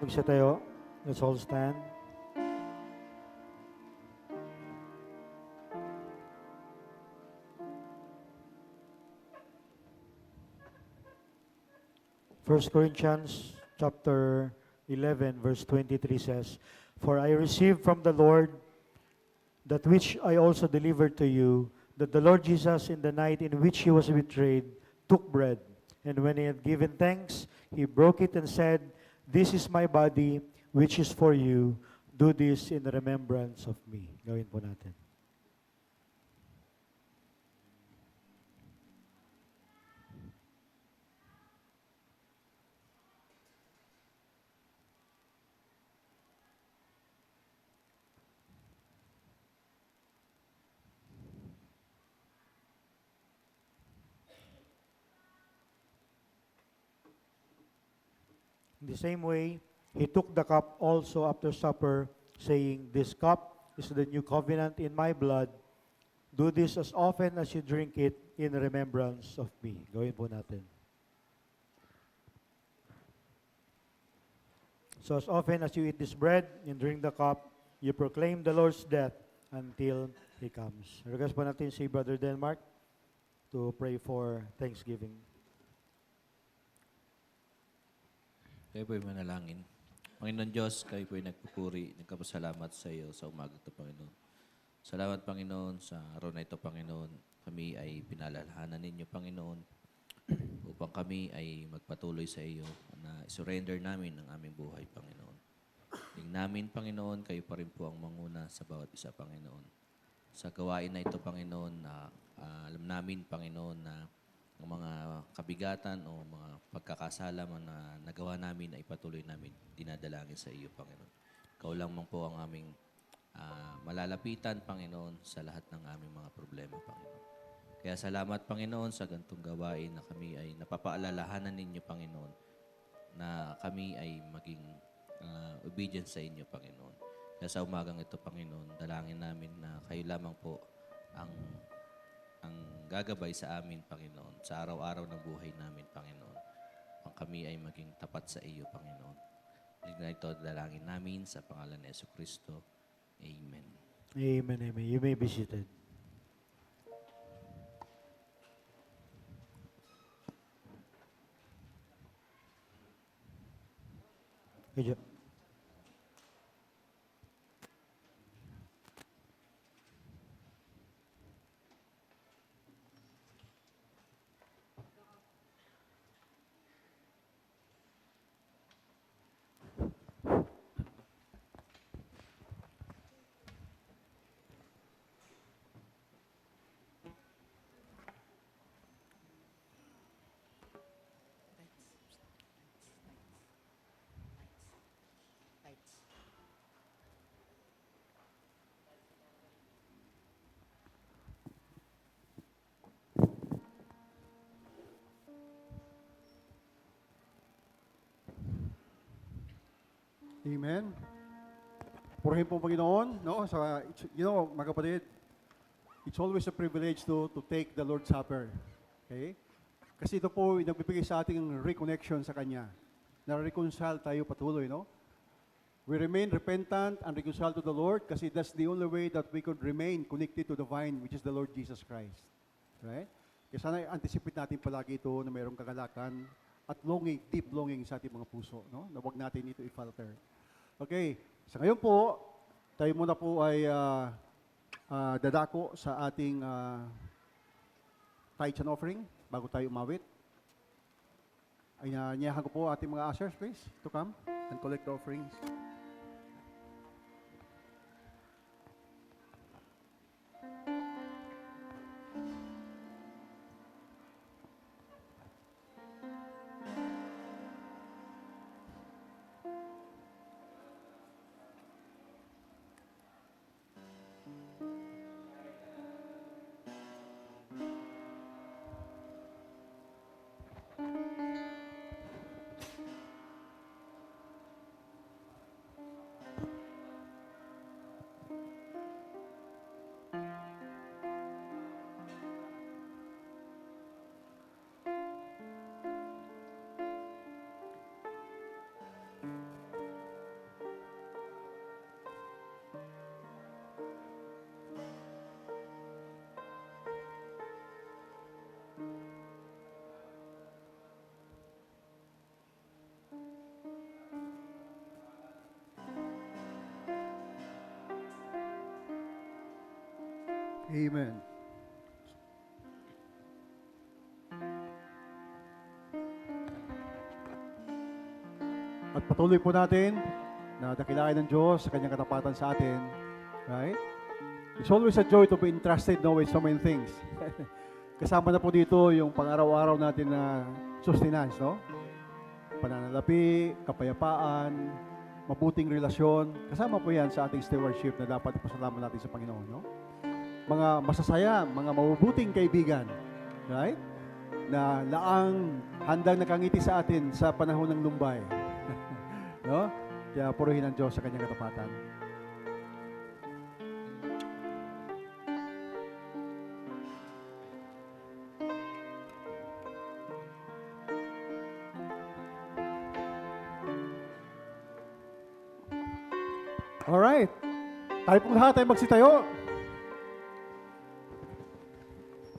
Magsa tayo. Let's all stand. First Corinthians chapter 11 verse 23 says, "For I received from the Lord that which I also delivered to you, that the Lord Jesus in the night in which he was betrayed took bread, and when he had given thanks, he broke it and said, 'This is my body which is for you. Do this in remembrance of me.'" Gawin po natin. In the same way, he took the cup also after supper, saying, "This cup is the new covenant in my blood. Do this as often as you drink it in remembrance of me." Gawin po natin. So as often as you eat this bread and drink the cup, you proclaim the Lord's death until He comes. Request po natin si Brother Denmark to pray for Thanksgiving. Kayo po'y manalangin. Panginoon Diyos, kayo po'y nagpupuri, nagkapasalamat sa iyo sa umaga ito, Panginoon. Salamat, Panginoon, sa araw na ito, Panginoon. Kami ay pinalalahanan ninyo, Panginoon, upang kami ay magpatuloy sa iyo na surrender namin ang aming buhay, Panginoon. Tingin namin, Panginoon, kayo pa rin po ang manguna sa bawat isa, Panginoon. Sa gawain na ito, Panginoon, na alam namin, Panginoon, na ang mga kabigatan o mga pagkakasala na nagawa namin ay patuloy namin dinadalangin sa iyo, Panginoon. Ikaw lamang po ang aming malalapitan, Panginoon, sa lahat ng aming mga problema, Panginoon. Kaya salamat, Panginoon, sa gantong gawain na kami ay napapaalalahanan ninyo, Panginoon, na kami ay maging obedient sa inyo, Panginoon. Kaya sa umagang ito, Panginoon, dalangin namin na kayo lamang po ang gagabay sa amin, Panginoon, sa araw-araw ng buhay namin, Panginoon. Ang kami ay maging tapat sa iyo, Panginoon. Na ito, dalangin namin sa pangalan ni Jesucristo. Amen. Amen, amen. You may be seated. Medyo. Amen. Purihin po ang Panginoon, no? Mga kapatid, it's always a privilege to take the Lord's Supper. Okay? Kasi ito po nagbibigay sa ating reconnection sa Kanya. Na-reconcile tayo patuloy, no? We remain repentant and reconciled to the Lord kasi that's the only way that we could remain connected to the vine, which is the Lord Jesus Christ. Right? Kaya sana anticipate natin palagi ito na mayroong kagalakan at longing, deep longing sa ating mga puso, no? Na huwag natin ito i-falter. Okay, sa ngayon po, tayo muna po ay dadako sa ating tithes and offering bago tayo umawit. Ay niyahan ko po ating mga ushers, please, to come and collect the offerings. Amen. At patuloy po natin na dakilain ng Diyos sa kanyang katapatan sa atin. Right? It's always a joy to be entrusted with so many things. Kasama na po dito yung pang-araw-araw natin na sustenance, no? Pananalapi, kapayapaan, mabuting relasyon. Kasama po yan sa ating stewardship na dapat ipasalamat natin sa Panginoon, no? Mga masasaya, mga mabubuting kaibigan, right? Na laang handang nakangiti sa atin sa panahon ng lumbay. No? Kaya purihin ang Diyos sa kanyang katapatan. Alright. Tayo pong lahat ay magsitayo.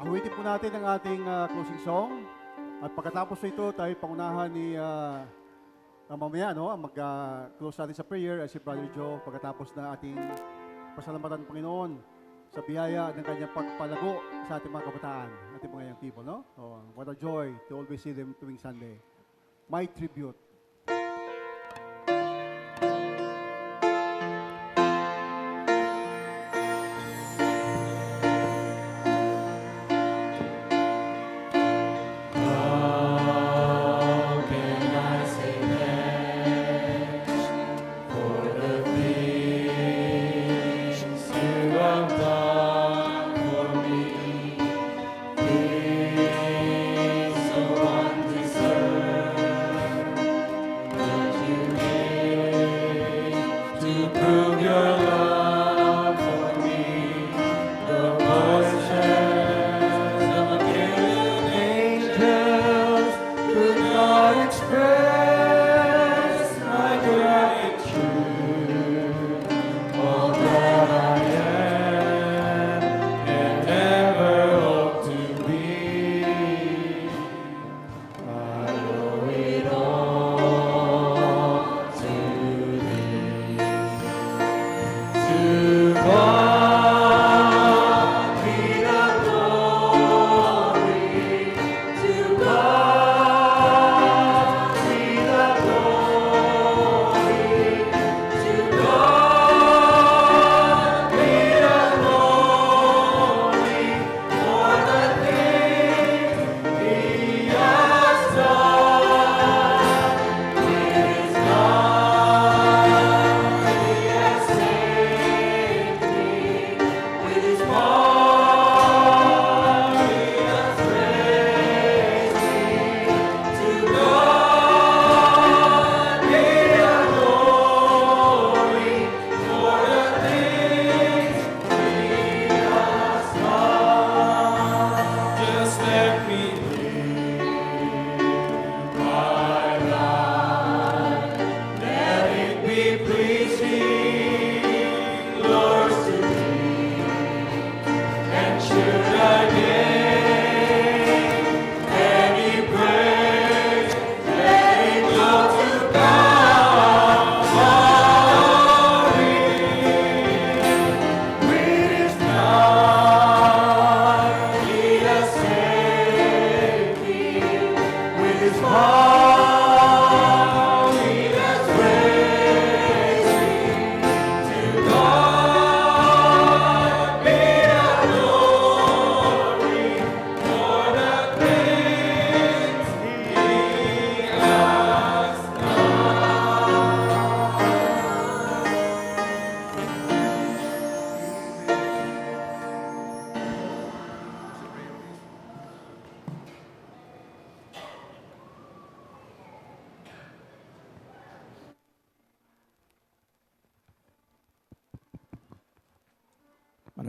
Awitin po natin ang ating closing song. At pagkatapos nito, tayo pangunahan ni mamaya, no? Mag-close natin sa prayer ay si Brother Joe pagkatapos na ating pasalamatan ng Panginoon sa biyaya ng kanyang pagpalago sa ating mga kabataan, ating mga young people, no? Oh, what a joy to always see them tuwing Sunday. My tribute.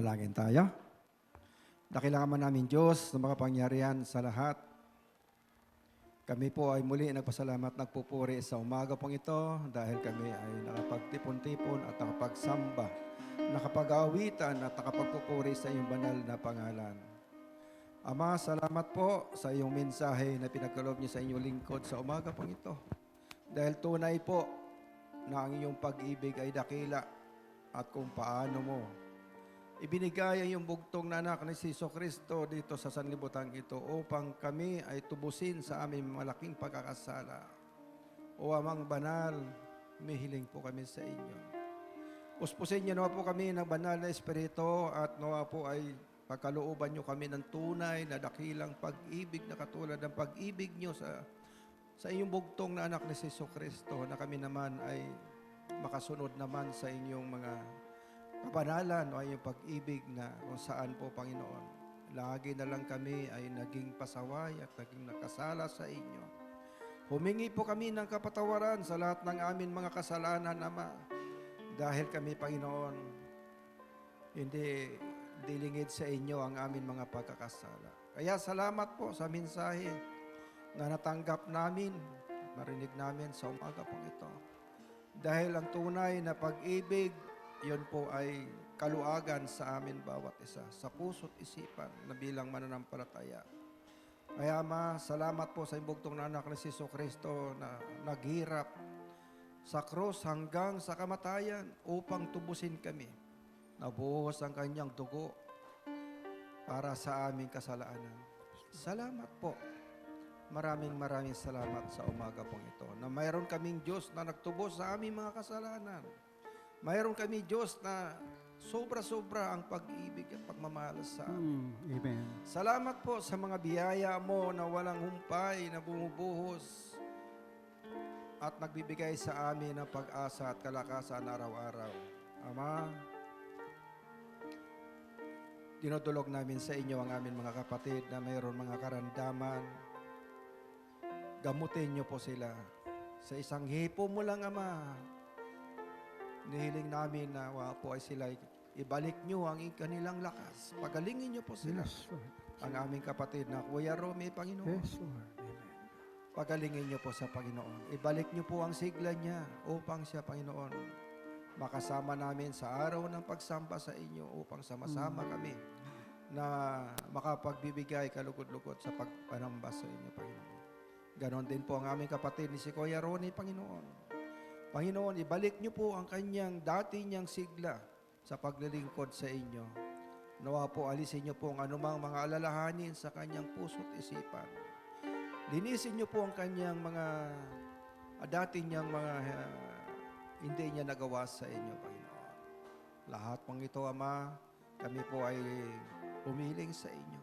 Manalangin tayo. Dakilang Ama namin Diyos na makapangyarihan sa lahat. Kami po ay muli nagpasalamat, nagpupuri sa umaga pong ito dahil kami ay nakapagtipon-tipon at nakapagsamba, nakapag-aawitan at nakapagpupuri sa iyong banal na pangalan. Ama, salamat po sa iyong mensahe na pinagkaloob niyo sa inyong lingkod sa umaga pong ito. Dahil tunay po na ang iyong pag-ibig ay dakila at kung paano mo ibinigay ang iyong bugtong na anak ni Jesucristo dito sa sanlibutan ito upang kami ay tubusin sa aming malaking pagkakasala. O Amang Banal, humihiling po kami sa inyo. Puspusin niyo nawa po kami ng banal na Espiritu at nawa po ay pagkalooban niyo kami ng tunay na dakilang pag-ibig na katulad ng pag-ibig niyo sa inyong bugtong na anak ni Jesucristo na kami naman ay makasunod naman sa inyong mga kabanalan o inyong pag-ibig na kung saan po, Panginoon. Lagi na lang kami ay naging pasaway at naging nakasala sa inyo. Humingi po kami ng kapatawaran sa lahat ng amin mga kasalanan, Ama. Dahil kami, Panginoon, hindi dilingid sa inyo ang amin mga pagkakasala. Kaya salamat po sa mensahe na natanggap namin, marinig namin sa umaga pong ito. Dahil ang tunay na pag-ibig, yun po ay kaluagan sa amin bawat isa, sa puso't isipan na bilang mananampalataya. Kaya Ama, salamat po sa imbugtong na anak ni Jesucristo na naghirap sa krus hanggang sa kamatayan upang tubusin kami. Nabuhos ang kanyang dugo para sa aming kasalanan. Salamat po. Maraming salamat sa umaga pong ito na mayroon kaming Diyos na nagtubos sa aming mga kasalanan. Mayroon kami Diyos na sobra-sobra ang pag-ibig at pagmamahal sa amin. Amen. Salamat po sa mga biyaya mo na walang humpay na bumubuhos at nagbibigay sa amin ng pag-asa at kalakasan araw-araw. Ama, dinudulog namin sa inyo ang aming mga kapatid na mayroon mga karamdaman. Gamutin niyo po sila. Sa isang hipo mo lang, Ama, nihiling namin na po ay sila ibalik niyo ang kanilang lakas. Pagalingin niyo po sila. Yes, Lord. Ang aming kapatid na Kuya Romy, Panginoon. Yes, Lord. Amen. Pagalingin niyo po sa Panginoon. Ibalik niyo po ang sigla niya upang siya, Panginoon, makasama namin sa araw ng pagsamba sa inyo upang sama-sama kami na makapagbibigay kalugod-lugod sa pagpanamba sa inyo, Panginoon. Ganon din po ang aming kapatid ni si Kuya Ronnie, Panginoon. Panginoon, ibalik niyo po ang kanyang dati niyang sigla sa paglilingkod sa inyo. Nawa po alisin niyo po ang anumang mga alalahanin sa kanyang puso't isipan. Linisin niyo po ang kanyang mga dati niyang mga hindi niya nagawa sa inyo, Panginoon. Lahat pong ito, Ama, kami po ay humiling sa inyo.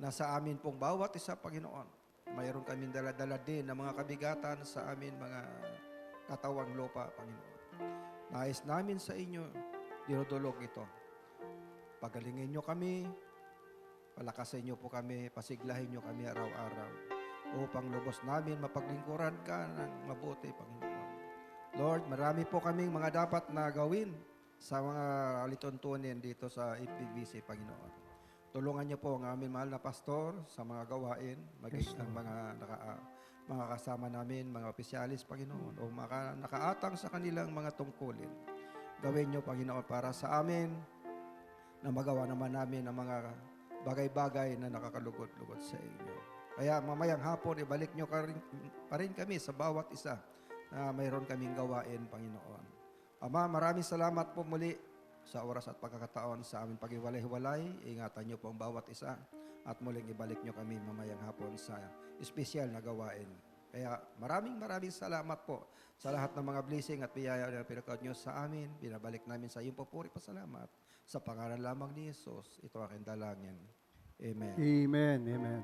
Nasa amin pong bawat isa, Panginoon. Mayroon kaming dala-dala din ng mga kabigatan sa amin mga katawang lupa, Panginoon. Nais namin sa inyo, dinudulog ito. Pagalingin niyo kami, palakasin niyo po kami, pasiglahin niyo kami araw-araw upang lubos namin mapaglingkuran ka ng mabuti, Panginoon. Lord, marami po kaming mga dapat na gawin sa mga lituntunin dito sa IPBC, Panginoon. Tulungan niyo po ang aming mahal na pastor sa mga gawain, maging ang mga kasama namin, mga opisyalis, Panginoon, o nakaatang sa kanilang mga tungkulin. Gawin niyo, Panginoon, para sa amin na magawa naman namin ang mga bagay-bagay na nakakalugod-lugod sa inyo. Kaya mamayang hapon, ibalik niyo pa rin kami sa bawat isa na mayroon kaming gawain, Panginoon. Ama, maraming salamat po muli sa oras at pagkakataon sa aming pag-iwalay-hiwalay. Ingatan niyo po ang bawat isa at muling ibalik niyo kami mamayang hapon sa espesyal na gawain. Kaya maraming salamat po sa lahat ng mga blessing at biyaya na pinagkaloob niyo sa amin. Binabalik namin sa iyong papuri pasalamat. Sa pangalan lamang ni Jesus, ito aking dalangin. Amen. Amen. Amen.